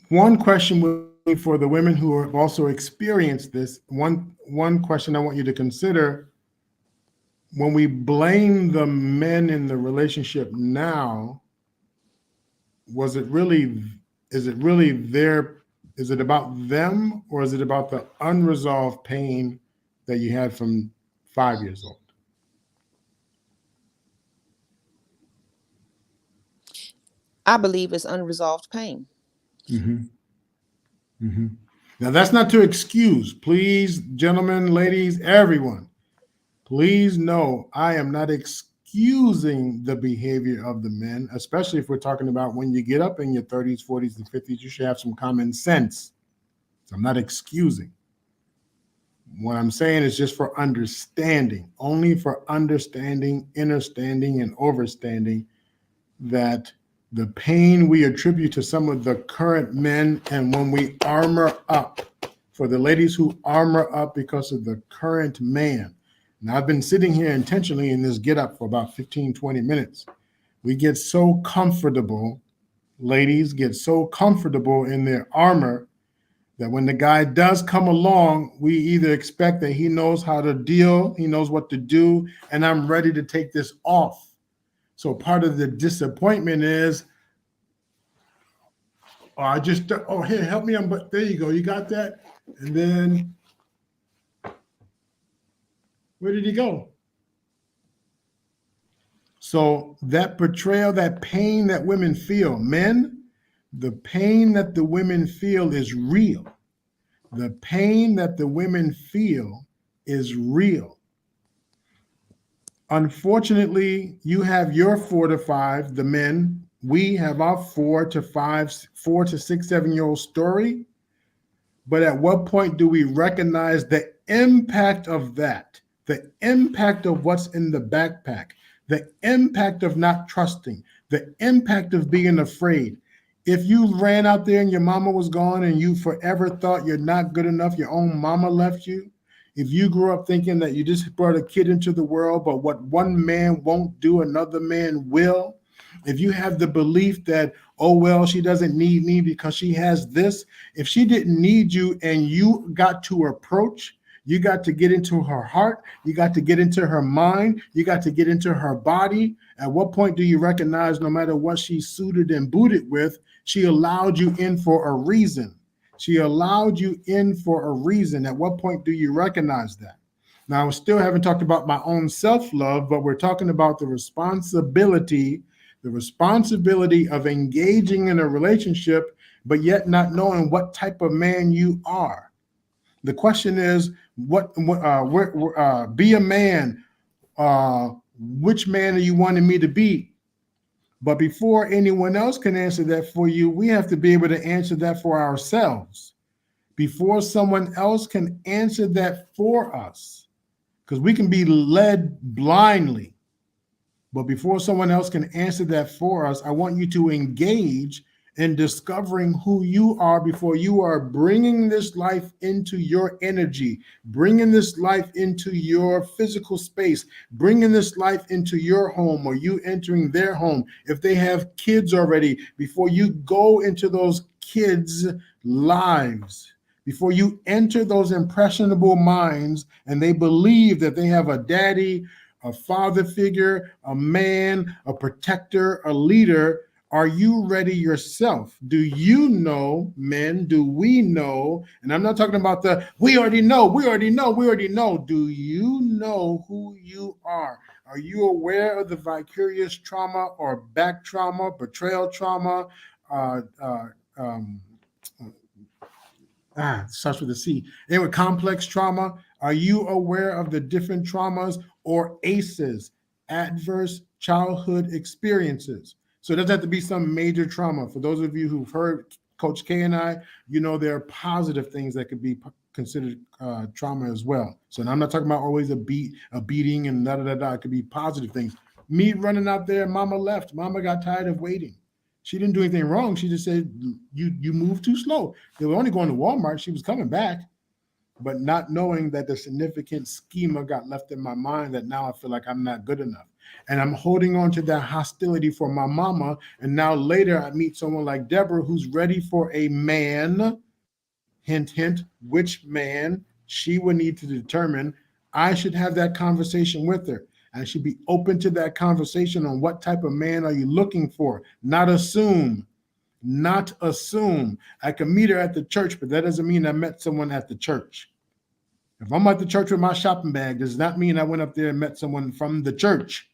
One question for the women who have also experienced this, one question I want you to consider: when we blame the men in the relationship now, is it about them, or is it about the unresolved pain that you had from 5 years old? I believe it's unresolved pain. Mm-hmm. Mm-hmm. Now, that's not to excuse. Please, gentlemen, ladies, everyone, please know I am not excusing the behavior of the men, especially if we're talking about when you get up in your 30s, 40s, and 50s, you should have some common sense. So I'm not excusing. What I'm saying is just for understanding, only for understanding, understanding, and overstanding that the pain we attribute to some of the current men, and when we armor up, for the ladies who armor up because of the current man. Now, I've been sitting here intentionally in this get up for about 15, 20 minutes. We get so comfortable, ladies get so comfortable in their armor that when the guy does come along, we either expect that he knows how to deal, he knows what to do, and I'm ready to take this off. So part of the disappointment is, here, help me. But there you go. You got that? And then, where did he go? So that betrayal, that pain that women feel, men, the pain that the women feel is real. The pain that the women feel is real. Unfortunately, you have your 4 to 5, the men. We have our 4 to 6, 7-year-old story. But at what point do we recognize the impact of that? The impact of what's in the backpack, the impact of not trusting, the impact of being afraid. If you ran out there and your mama was gone and you forever thought you're not good enough, your own mama left you. If you grew up thinking that you just brought a kid into the world, but what one man won't do, another man will. If you have the belief that, oh, well, she doesn't need me because she has this. If she didn't need you and you got to approach, you got to get into her heart, you got to get into her mind, you got to get into her body. At what point do you recognize no matter what she's suited and booted with, she allowed you in for a reason? She allowed you in for a reason. At what point do you recognize that? Now, I still haven't talked about my own self-love, but we're talking about the responsibility of engaging in a relationship, but yet not knowing what type of man you are. The question is, be a man. Which man are you wanting me to be? But before anyone else can answer that for you, we have to be able to answer that for ourselves. Before someone else can answer that for us, because we can be led blindly. But before someone else can answer that for us, I want you to engage in discovering who you are before you are bringing this life into your energy, bringing this life into your physical space, bringing this life into your home or you entering their home. If they have kids already, before you go into those kids' lives, before you enter those impressionable minds and they believe that they have a daddy, a father figure, a man, a protector, a leader, are you ready yourself? Do you know, men? Do we know? And I'm not talking about we already know. Do you know who you are? Are you aware of the vicarious trauma or back trauma, betrayal trauma, starts with a C. Anyway, complex trauma. Are you aware of the different traumas or ACEs, adverse childhood experiences? So it doesn't have to be some major trauma. For those of you who've heard Coach K and I, you know there are positive things that could be considered trauma as well. So I'm not talking about always a beating and da-da-da-da. It could be positive things. Me running out there, mama left. Mama got tired of waiting. She didn't do anything wrong. She just said, you moved too slow. They were only going to Walmart. She was coming back, but not knowing that the significant schema got left in my mind that now I feel like I'm not good enough. And I'm holding on to that hostility for my mama. And now later I meet someone like Deborah who's ready for a man, hint, hint, which man she would need to determine. I should have that conversation with her. I should be open to that conversation on what type of man are you looking for, not assume. I can meet her at the church, but that doesn't mean I met someone at the church. If I'm at the church with my shopping bag, does not mean I went up there and met someone from the church.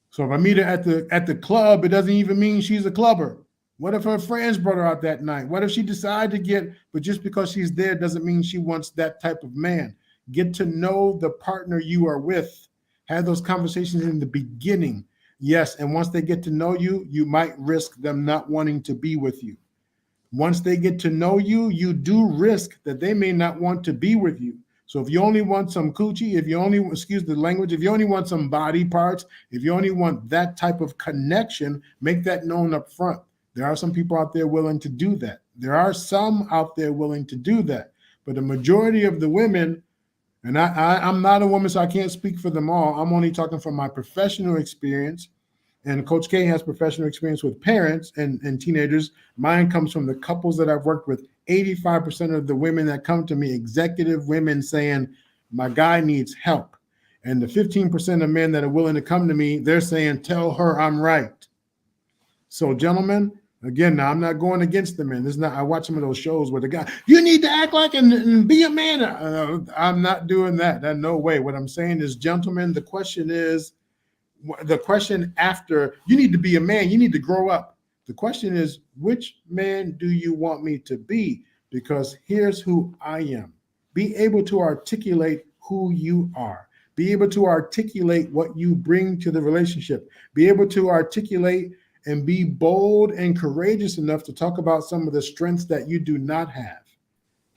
So if I meet her at the club, it doesn't even mean she's a clubber. What if her friends brought her out that night? What if she decided to get, but just because she's there doesn't mean she wants that type of man. Get to know the partner you are with. Have those conversations in the beginning. Yes, and once they get to know you, you might risk them not wanting to be with you. Once they get to know you, you do risk that they may not want to be with you. So if you only want some coochie, if you only, excuse the language, if you only want some body parts, if you only want that type of connection, make that known up front. There are some people out there willing to do that. There are some out there willing to do that. But the majority of the women, and I'm not a woman, so I can't speak for them all. I'm only talking from my professional experience. And Coach K has professional experience with parents and teenagers. Mine comes from the couples that I've worked with. 85% of the women that come to me, executive women saying, my guy needs help. And the 15% of men that are willing to come to me, they're saying, tell her I'm right. So gentlemen, again, now I'm not going against the men. This is not, I watch some of those shows where the guy, you need to act like and be a man. I'm not doing that. No way. What I'm saying is, gentlemen, the question is, the question after, you need to be a man, you need to grow up. The question is, which man do you want me to be? Because here's who I am. Be able to articulate who you are. Be able to articulate what you bring to the relationship. Be able to articulate and be bold and courageous enough to talk about some of the strengths that you do not have.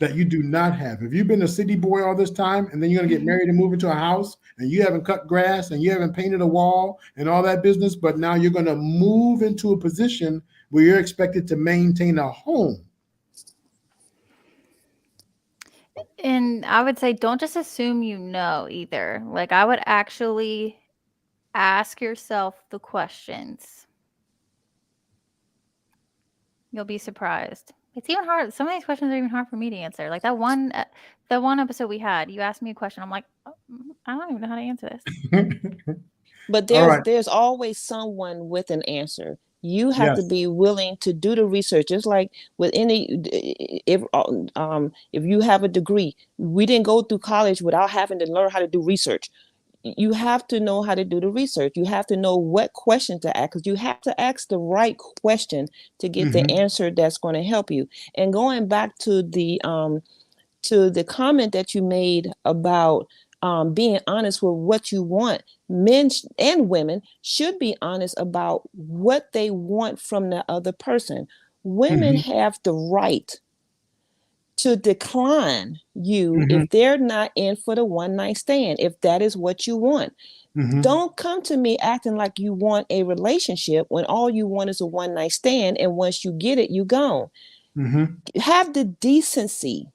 That you do not have. If you've been a city boy all this time and then you're gonna get married and move into a house and you haven't cut grass and you haven't painted a wall and all that business, but now you're gonna move into a position where you're expected to maintain a home. And I would say don't just assume you know either. Like I would actually ask yourself the questions. You'll be surprised. It's even hard. Some of these questions are even hard for me to answer. Like that one episode we had, you asked me a question. I'm like, oh, I don't even know how to answer this. But there's always someone with an answer. You have to be willing to do the research. Just like with any, if you have a degree, we didn't go through college without having to learn how to do research. You have to know how to do the research. You have to know what question to ask, because you have to ask the right question to get the answer that's going to help you. And going back to the comment that you made about being honest with what you want, men and women should be honest about what they want from the other person. Women have the right to decline you if they're not in for the one night stand, if that is what you want. Don't come to me acting like you want a relationship when all you want is a one night stand, and once you get it, you gone. Have the decency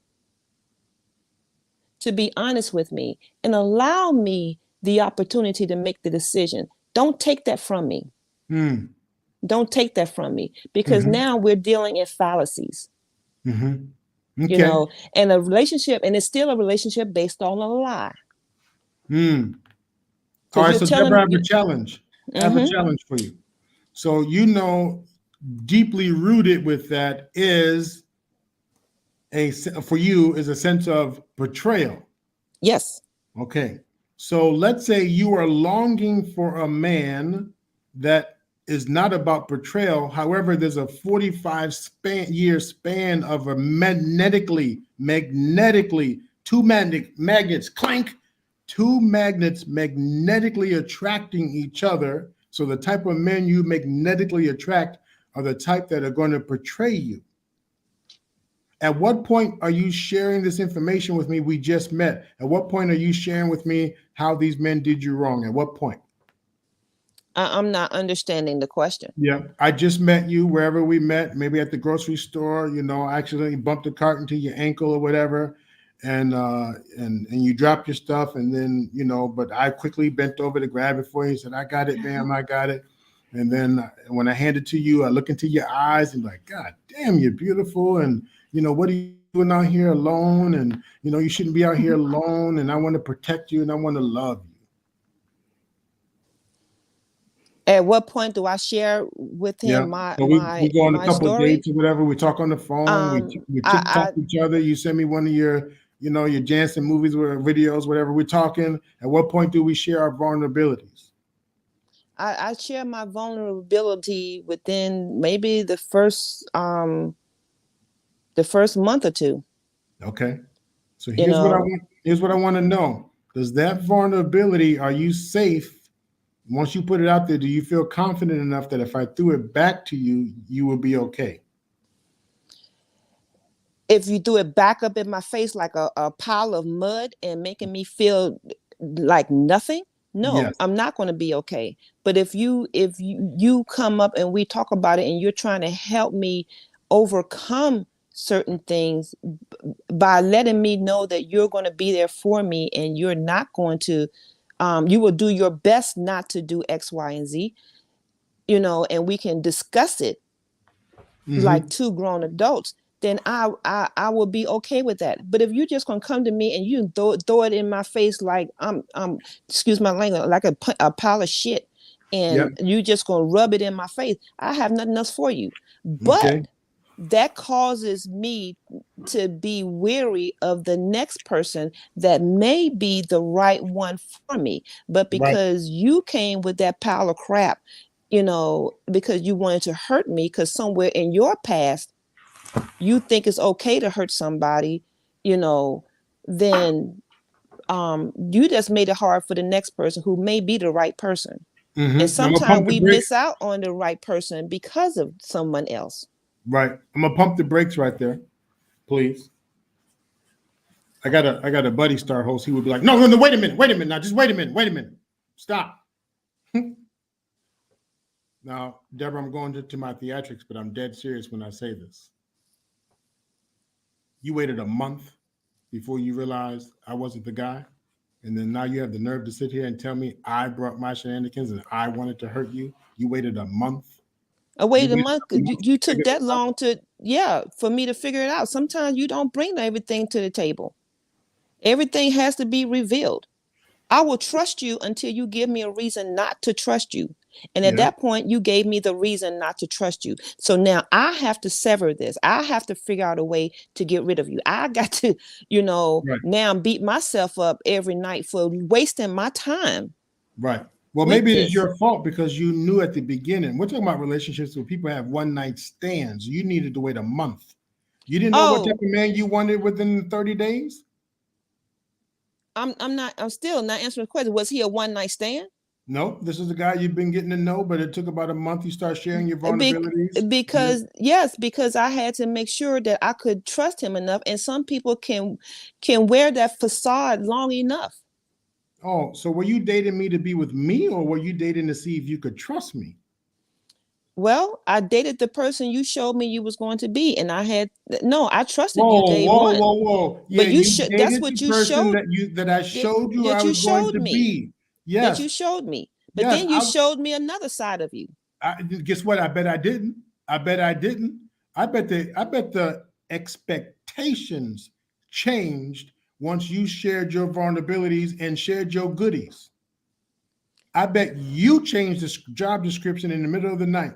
to be honest with me and allow me the opportunity to make the decision. Don't take that from me. Don't take that from me, because now we're dealing in fallacies. Okay. You know, and a relationship, and it's still a relationship based on a lie. All right, so Deborah, I have a challenge. I have a challenge for you. So, you know, deeply rooted with that is for you is a sense of betrayal. Yes. Okay. So let's say you are longing for a man that is not about betrayal. However, there's a 45-year span of a magnetically, two magnets, clank, two magnets magnetically attracting each other. So the type of men you magnetically attract are the type that are going to betray you. At what point are you sharing this information with me? We just met. At what point are you sharing with me how these men did you wrong? At what point? I'm not understanding the question. Yeah, I just met you wherever we met, maybe at the grocery store. You know, I accidentally bumped a cart into your ankle or whatever, and you dropped your stuff, and then but I quickly bent over to grab it for you. And said, "I got it, ma'am. I got it." And then when I hand it to you, I look into your eyes and like, "God damn, you're beautiful." And what are you doing out here alone? And you shouldn't be out here alone. And I want to protect you and I want to love you. At what point do I share with him we go on a couple story? Dates or whatever. We talk on the phone. We talk to each other. You send me one of your, your Jansen movies or videos, whatever. We're talking. At what point do we share our vulnerabilities? I share my vulnerability within maybe the first month or two. Okay. So here's what I want to know. Does that vulnerability, are you safe? Once you put it out there, do you feel confident enough that if I threw it back to you, you will be okay? If you threw it back up in my face like a pile of mud and making me feel like nothing, no, yes. I'm not going to be okay. But if you come up and we talk about it and you're trying to help me overcome certain things by letting me know that you're going to be there for me and you're not going to you will do your best not to do X, Y, and Z, and we can discuss it like two grown adults, then I will be okay with that. But if you're just going to come to me and you throw it in my face like excuse my language, like a pile of shit, and you just going to rub it in my face, I have nothing else for you. But that causes me to be weary of the next person that may be the right one for me. But because you came with that pile of crap, because you wanted to hurt me, because somewhere in your past, you think it's okay to hurt somebody, then you just made it hard for the next person who may be the right person. And sometimes we miss out on the right person because of someone else. Right. I'm gonna pump the brakes right there, please. I got a buddy star host. He would be like, no, wait a minute. Now just wait a minute. Stop. Now, Deborah, I'm going to my theatrics, but I'm dead serious when I say this. You waited a month before you realized I wasn't the guy. And then now you have the nerve to sit here and tell me I brought my shenanigans and I wanted to hurt you. You waited a month. I waited a month. You took that long for me to figure it out. Sometimes you don't bring everything to the table. Everything has to be revealed. I will trust you until you give me a reason not to trust you. And at that point, you gave me the reason not to trust you. So now I have to sever this. I have to figure out a way to get rid of you. I got to, now beat myself up every night for wasting my time. Right. Well, maybe it's your fault because you knew at the beginning. We're talking about relationships where people have one night stands. You needed to wait a month. You didn't know what type of man you wanted within 30 days? I'm still not answering the question. Was he a one night stand? No, this is the guy you've been getting to know, but it took about a month. You start sharing your vulnerabilities. Because I had to make sure that I could trust him enough. And some people can wear that facade long enough. Oh, so were you dating me to be with me, or were you dating to see if you could trust me? Well, I dated the person you showed me you was going to be, and I trusted you day one. Whoa. Yeah, but that's what you showed. That I showed you I was going to be. Yes. That you showed me. But then you showed me another side of you. Guess what? I bet I didn't. I bet the expectations changed once you shared your vulnerabilities and shared your goodies. I bet you changed the job description in the middle of the night,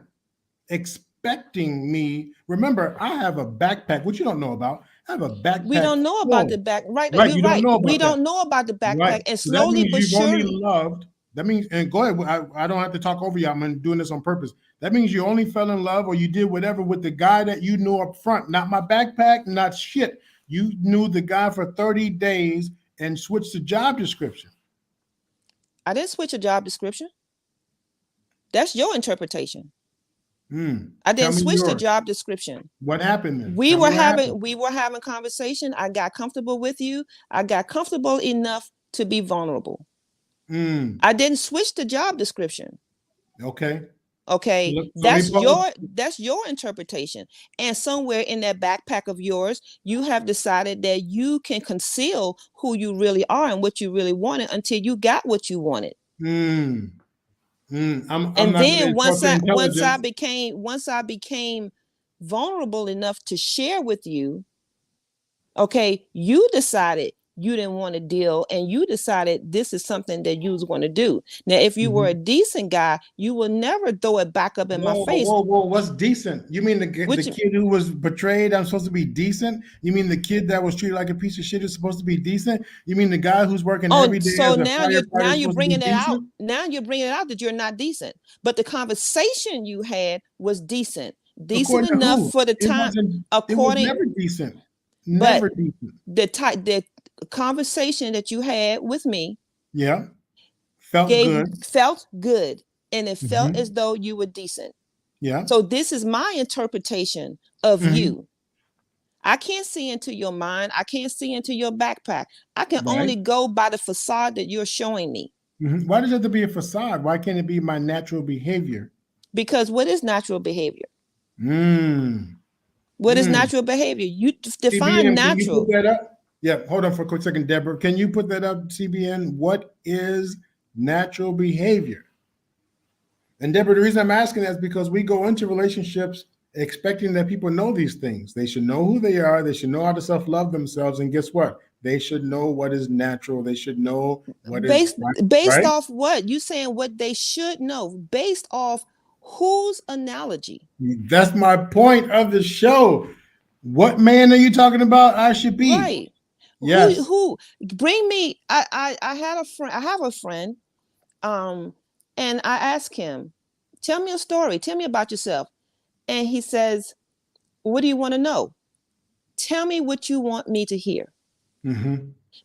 expecting me. Remember, I have a backpack, which you don't know about. I have a backpack. We don't know about the back. Right. Right. You're right. We don't know about the backpack. Right. And slowly but surely. Only loved. That means, and go ahead. I don't have to talk over you. I'm doing this on purpose. That means you only fell in love or you did whatever with the guy that you knew up front. Not my backpack, not shit. You knew the guy for 30 days and switched the job description. I didn't switch a job description. That's your interpretation. I didn't switch the job description. What happened then? We were having conversation. I got comfortable with you. I got comfortable enough to be vulnerable. I didn't switch the job description. Okay. That's your interpretation. And somewhere in that backpack of yours, you have decided that you can conceal who you really are and what you really wanted until you got what you wanted. Then once I became vulnerable enough to share with you, you decided you didn't want to deal, and you decided this is something that you was going to do. Now, if you were a decent guy, you will never throw it back up in my face. Whoa! What's decent? You mean the kid who was betrayed? I'm supposed to be decent? You mean the kid that was treated like a piece of shit is supposed to be decent? You mean the guy who's working every day? So now you're bringing it out. Now you're bringing it out that you're not decent. But the conversation you had was decent enough for the time. It was never decent. Never decent. The conversation that you had with me, felt good, and it felt as though you were decent. Yeah. So this is my interpretation of you. I can't see into your mind. I can't see into your backpack. I can only go by the facade that you're showing me. Why does it have to be a facade? Why can't it be my natural behavior? Because what is natural behavior? What is natural behavior? You define CBN, natural. Can you put that up? Yeah, hold on for a quick second, Deborah. Can you put that up, CBN? What is natural behavior? And Deborah, the reason I'm asking that is because we go into relationships expecting that people know these things. They should know who they are. They should know how to self-love themselves. And guess what? They should know what is natural. They should know what based off what? You saying what they should know? Based off Whose analogy? That's my point of the show. What man are you talking about? I should be. Right. Yes. Who bring me I had a friend, I have a friend, and I asked him, tell me a story, tell me about yourself. And he says, what do you want to know? Tell me what you want me to hear.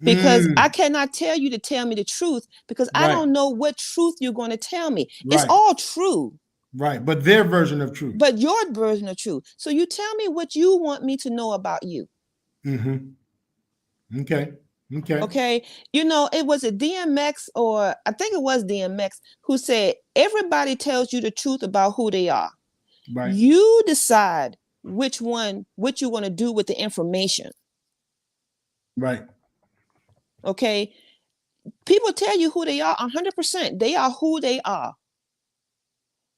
Because I cannot tell you to tell me the truth, because I don't know what truth you're going to tell me. It's all true. Right. But their version of truth. But your version of truth. So you tell me what you want me to know about you. Okay. Okay. You know, it was a DMX, or I think it was DMX, who said, everybody tells you the truth about who they are. Right. You decide what you want to do with the information. Right. Okay. People tell you who they are 100%. They are who they are.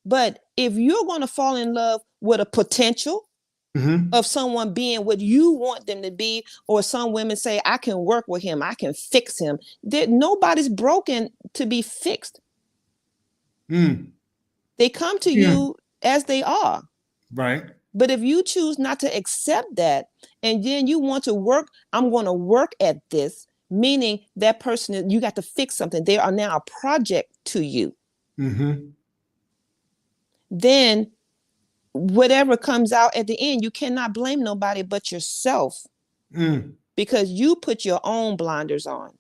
But if you're going to fall in love with a potential of someone being what you want them to be, or some women say, I can work with him, I can fix him. Nobody's broken to be fixed. They come to you as they are. Right. But if you choose not to accept that, and then you want to work, I'm going to work at this, meaning that person, you got to fix something. They are now a project to you. Then whatever comes out at the end, you cannot blame nobody but yourself, because you put your own blinders on.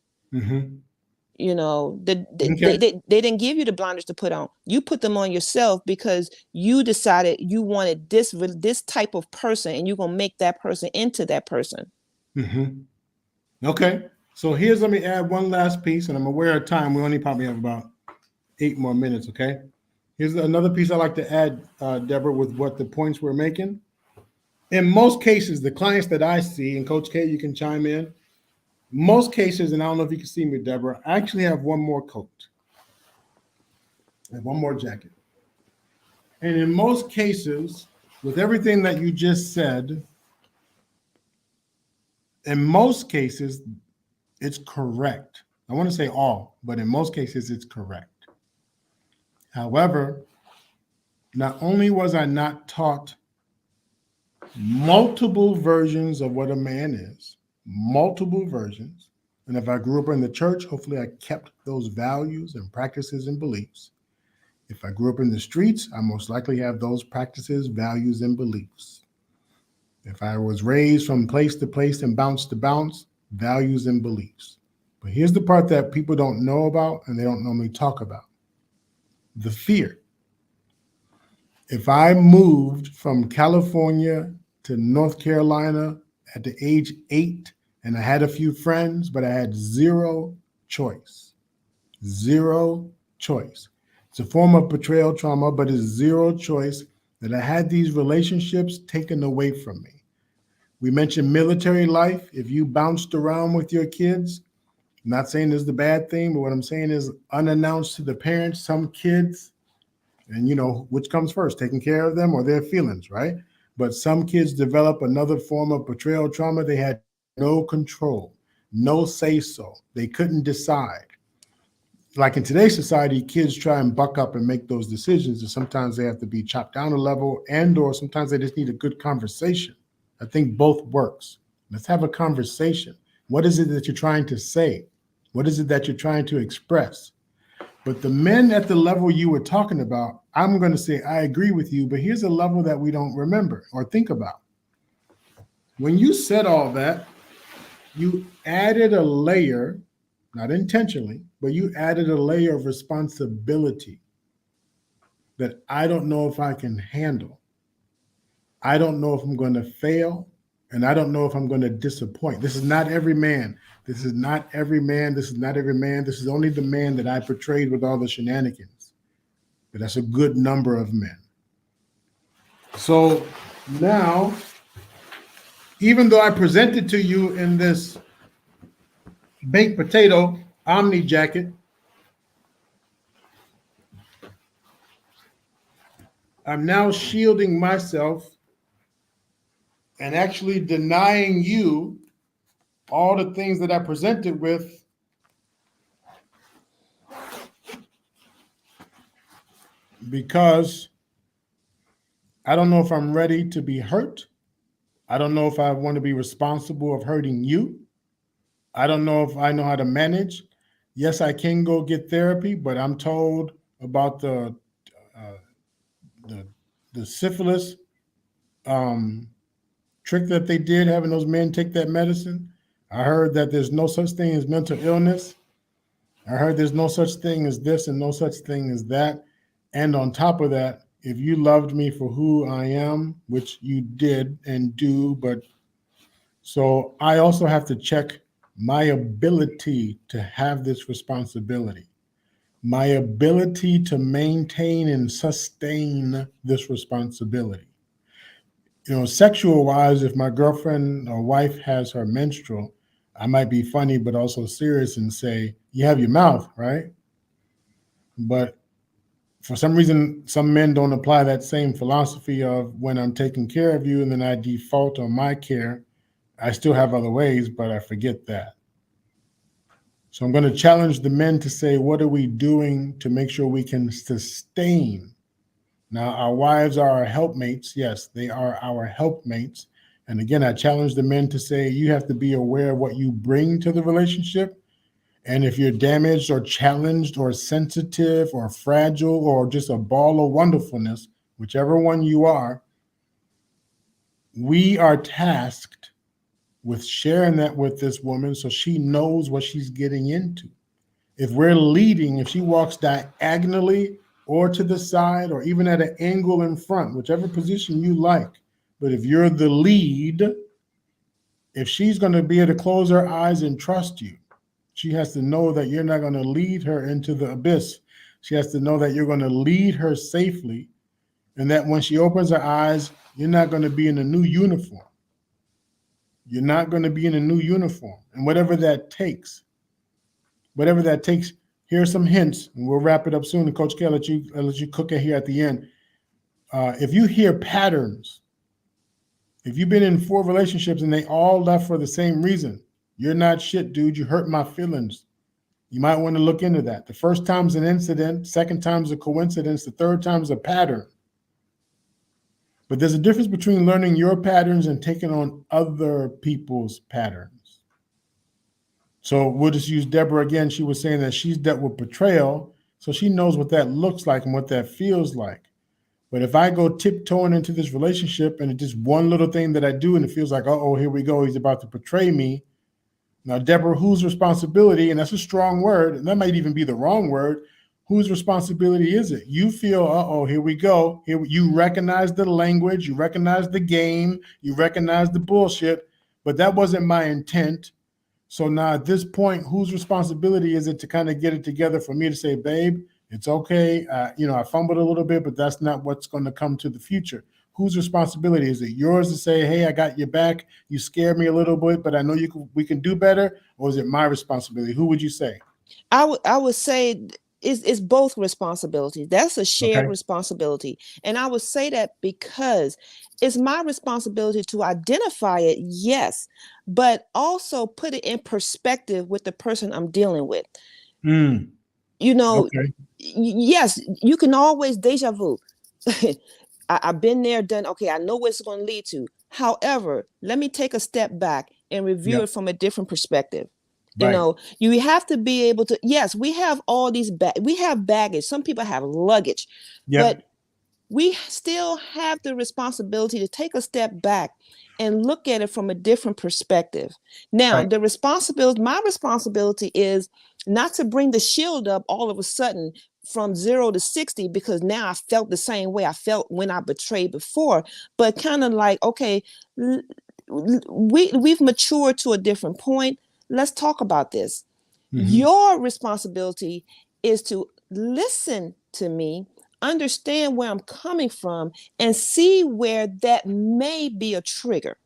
You know, they didn't give you the blinders to put on. You put them on yourself because you decided you wanted this type of person, and you're going to make that person into that person. Okay. So let me add one last piece, and I'm aware of time. We only probably have about 8 more minutes. Okay. Here's another piece I like to add, Deborah, with what the points we're making. In most cases, the clients that I see, and Coach K, you can chime in. Most cases, and I don't know if you can see me, Deborah, I actually have one more coat. I have one more jacket. And in most cases, with everything that you just said, in most cases, it's correct. I want to say all, but in most cases, it's correct. However, not only was I not taught multiple versions of what a man is, multiple versions, and if I grew up in the church, hopefully I kept those values and practices and beliefs. If I grew up in the streets, I most likely have those practices, values, and beliefs. If I was raised from place to place and bounce to bounce, values and beliefs. But here's the part that people don't know about and they don't normally talk about: the fear. If I moved from California to North Carolina at the age 8 and I had a few friends, but I had zero choice. Zero choice. It's a form of betrayal trauma, but it's zero choice that I had these relationships taken away from me. We mentioned military life. If you bounced around with your kids, I'm not saying this is the bad thing, but what I'm saying is unannounced to the parents, some kids, and you know, which comes first, taking care of them or their feelings, right? But some kids develop another form of betrayal trauma. They had no control, no say-so. They couldn't decide. Like in today's society, kids try and buck up and make those decisions, and sometimes they have to be chopped down a level, and or sometimes they just need a good conversation. I think both works. Let's have a conversation. What is it that you're trying to say? What is it that you're trying to express? But the men at the level you were talking about, I'm going to say, I agree with you, but here's a level that we don't remember or think about. When you said all that, you added a layer, not intentionally, but you added a layer of responsibility that I don't know if I can handle. I don't know if I'm going to fail, and I don't know if I'm going to disappoint. This is not every man. This is not every man. This is not every man. This is only the man that I portrayed with all the shenanigans. But that's a good number of men. So now, even though I presented to you in this baked potato Omni jacket, I'm now shielding myself and actually denying you all the things that I presented with because I don't know if I'm ready to be hurt. I don't know if I want to be responsible of hurting you. I don't know if I know how to manage. Yes, I can go get therapy, but I'm told about uh, the the syphilis trick that they did, having those men take that medicine. I heard that there's no such thing as mental illness. I heard there's no such thing as this and no such thing as that. And on top of that, if you loved me for who I am, which you did and do, but so I also have to check my ability to have this responsibility, my ability to maintain and sustain this responsibility. Sexual wise, if my girlfriend or wife has her menstrual, I might be funny, but also serious and say, you have your mouth, right? But for some reason, some men don't apply that same philosophy of when I'm taking care of you and then I default on my care. I still have other ways, but I forget that. So I'm going to challenge the men to say, what are we doing to make sure we can sustain? Now, our wives are our helpmates. Yes, they are our helpmates. And again, I challenge the men to say, you have to be aware of what you bring to the relationship. And if you're damaged or challenged or sensitive or fragile or just a ball of wonderfulness, whichever one you are, we are tasked with sharing that with this woman so she knows what she's getting into. If we're leading, if she walks diagonally or to the side or even at an angle in front, whichever position you like, but if you're the lead, if she's going to be able to close her eyes and trust you, she has to know that you're not going to lead her into the abyss. She has to know that you're going to lead her safely and that when she opens her eyes, you're not going to be in a new uniform. You're not going to be in a new uniform. And whatever that takes, here are some hints, and we'll wrap it up soon. And Coach K, I'll let you cook it here at the end. If you hear patterns, if you've been in 4 relationships and they all left for the same reason, you're not shit, dude. You hurt my feelings. You might want to look into that. The first time's an incident, second time's a coincidence, the third time's a pattern. But there's a difference between learning your patterns and taking on other people's patterns. So we'll just use Deborah again. She was saying that she's dealt with betrayal, so she knows what that looks like and what that feels like. But if I go tiptoeing into this relationship and it's just one little thing that I do and it feels like, uh-oh, here we go, he's about to betray me. Now, Deborah, whose responsibility, and that's a strong word, and that might even be the wrong word, whose responsibility is it? You feel, uh-oh, here we go. Here, you recognize the language, you recognize the game, you recognize the bullshit, but that wasn't my intent. So now at this point, whose responsibility is it to kind of get it together for me to say, babe, it's okay. I fumbled a little bit, but that's not what's going to come to the future. Whose responsibility is it? Yours to say, hey, I got your back. You scared me a little bit, but I know we can do better. Or is it my responsibility? Who would you say? I would say it's both responsibilities. That's a shared responsibility. And I would say that because it's my responsibility to identify it, yes, but also put it in perspective with the person I'm dealing with. Yes, you can always deja vu. I've been there, done. Okay, I know what it's going to lead to. However, let me take a step back and review it from a different perspective. Right. You have to be able to, yes, we have all these, we have baggage. Some people have luggage, but we still have the responsibility to take a step back and look at it from a different perspective. Now, my responsibility is not to bring the shield up all of a sudden from 0 to 60, because now I felt the same way I felt when I betrayed before, but kind of like, okay, we've matured to a different point. Let's talk about this. Your responsibility is to listen to me, understand where I'm coming from, and see where that may be a trigger.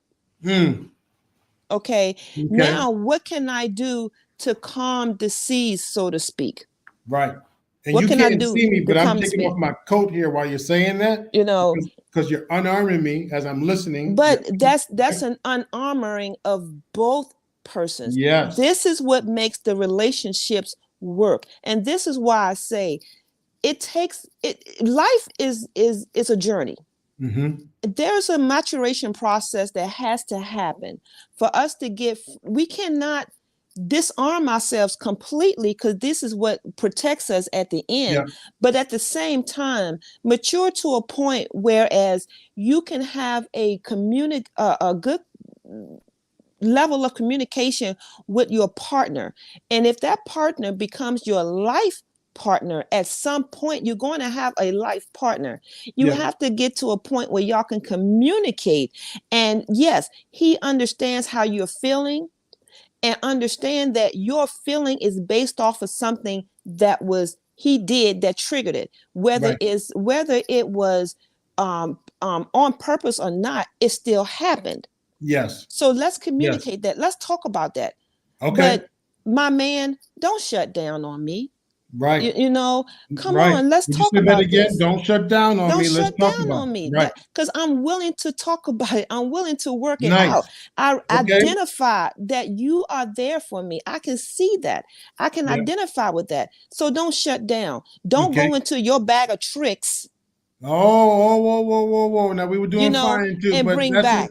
Okay. Now, what can I do to calm the seas, so to speak? Right. And what you can't see me, but I'm taking off my coat here while you're saying that. Because you're unarming me as I'm listening. But that's an unarmoring of both persons. Yes. This is what makes the relationships work. And this is why I say life is a journey. There's a maturation process that has to happen for us to we cannot disarm ourselves completely, because this is what protects us at the end. Yeah. But at the same time, mature to a point whereas you can have a good level of communication with your partner. And if that partner becomes your life partner, at some point you're going to have a life partner. You have to get to a point where y'all can communicate. And yes, he understands how you're feeling, and understand that your feeling is based off of something that he did that triggered it. Whether it was on purpose or not, it still happened. Yes. So let's communicate that. Let's talk about that. Okay. But my man, don't shut down on me. Right. Come on, let's talk about this. Don't shut down on me. Let's talk about me. Right. Because I'm willing to talk about it. I'm willing to work it Nice. out. I identify that you are there for me. I can see that. I can identify with that. So don't shut down. Don't go into your bag of tricks. Whoa. Now we were doing fine too, and but bring back.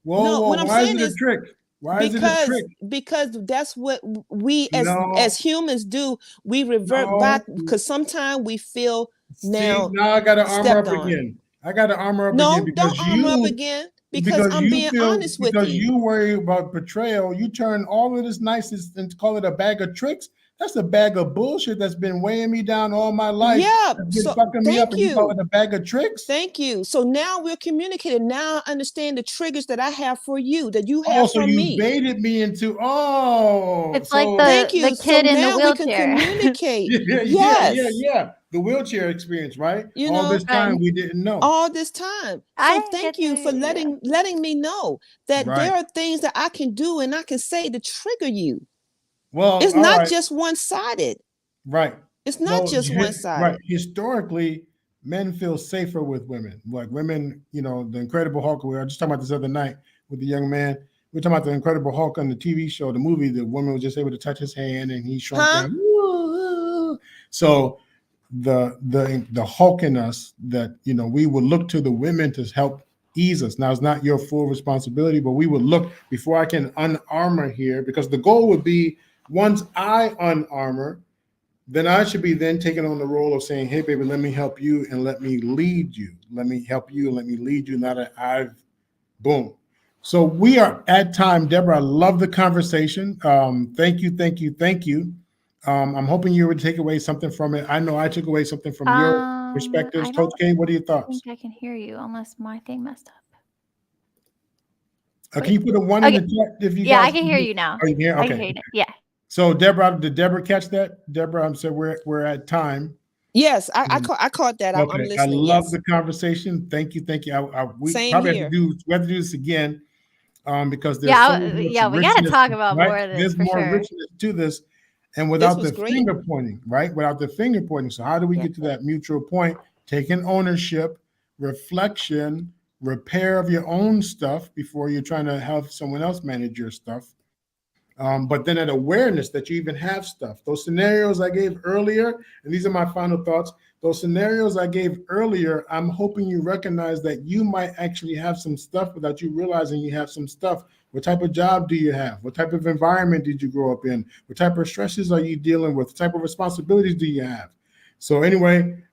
What I'm saying is a trick? Why is it a trick? Because that's what we as humans do. We revert back because sometimes we feel now I got to armor up again. I got to armor up again because don't armor up again because I'm being honest with you. Because you worry about betrayal, you turn all of this niceness and call it a bag of tricks. That's a bag of bullshit that's been weighing me down all my life. Yeah, so fucking me up, and you call it a bag of tricks. Thank you. So now we're communicating. Now I understand the triggers that I have for you, that you have for me. You baited me into It's like the kid in the wheelchair. We can communicate. Yeah. The wheelchair experience, right? All this time we didn't know. All this time. So thank you for letting me know that there are things that I can do and I can say to trigger you. Well, it's not just one-sided. Right. It's not just one-sided. Right. Historically, men feel safer with women. Like women, the Incredible Hulk. We were just talking about this other night with the young man. We were talking about the Incredible Hulk on the TV show, the movie. The woman was just able to touch his hand and he shrunk down. So the Hulk in us that, we would look to the women to help ease us. Now, it's not your full responsibility, but we would look before I can unarmor here, because the goal would be, once I unarmor, then I should be then taking on the role of saying, hey, baby, let me help you and let me lead you. Let me help you and let me lead you. Now that boom. So we are at time. Deborah, I love the conversation. Thank you. I'm hoping you would take away something from it. I know I took away something from your perspectives. Coach K, what are your thoughts? I think I can hear you unless my thing messed up. Can you put a 1 in the chat if you guys I can hear you now. Are you here? Okay. I can hear you. Yeah. So Deborah, did Deborah catch that? Deborah, I'm saying we're at time. Yes, I caught that. Okay. I'm listening. I love the conversation. Thank you. We Same probably here. have to do this again because there's we got to talk about more of this. There's more richness to this, and without the finger pointing, right? Without the finger pointing. So how do we get to that mutual point? Taking ownership, reflection, repair of your own stuff before you're trying to have someone else manage your stuff. But then an awareness that you even have stuff. Those scenarios I gave earlier, and these are my final thoughts. Those scenarios I gave earlier, I'm hoping you recognize that you might actually have some stuff without you realizing you have some stuff. What type of job do you have? What type of environment did you grow up in? What type of stresses are you dealing with? What type of responsibilities do you have? So anyway,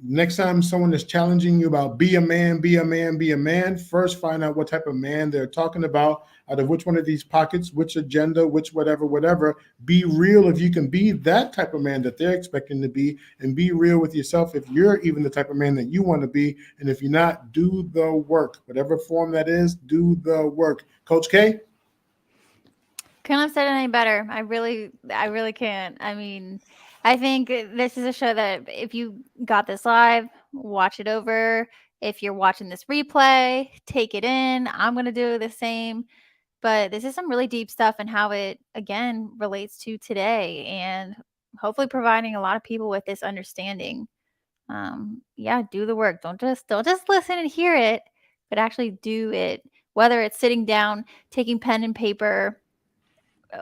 next time someone is challenging you about be a man, first find out what type of man they're talking about, out of which one of these pockets, which agenda, which whatever. Be real if you can be that type of man that they're expecting to be, and be real with yourself if you're even the type of man that you want to be. And if you're not, do the work. Whatever form that is, do the work. Coach K? Couldn't have said it any better. I really can't. I mean, I think this is a show that if you got this live, watch it over. If you're watching this replay, take it in. I'm going to do the same. But this is some really deep stuff and how it, again, relates to today, and hopefully providing a lot of people with this understanding. Do the work. Don't just listen and hear it, but actually do it. Whether it's sitting down, taking pen and paper.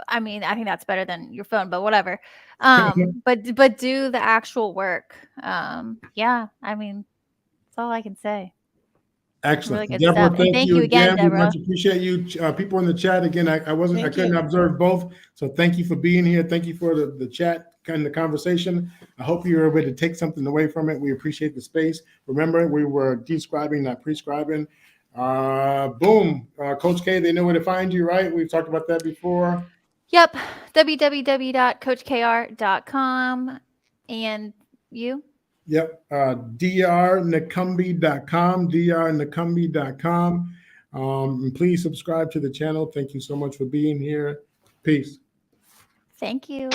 I mean, I think that's better than your phone, but whatever. But do the actual work. I mean, that's all I can say. Excellent. Really good Deborah, stuff. And thank thank you you again, again. We Deborah. much appreciate you. People in the chat, again, I Thank couldn't you. observe both. So thank you for being here. Thank you for the chat and the conversation. I hope you were able to take something away from it. We appreciate the space. Remember, we were describing, not prescribing. Boom. Coach K, they know where to find you, right? We've talked about that before. Yep. www.coachkr.com. And you? Yep. drnakumbe.com, drnakumbe.com. And please subscribe to the channel. Thank you so much for being here. Peace. Thank you.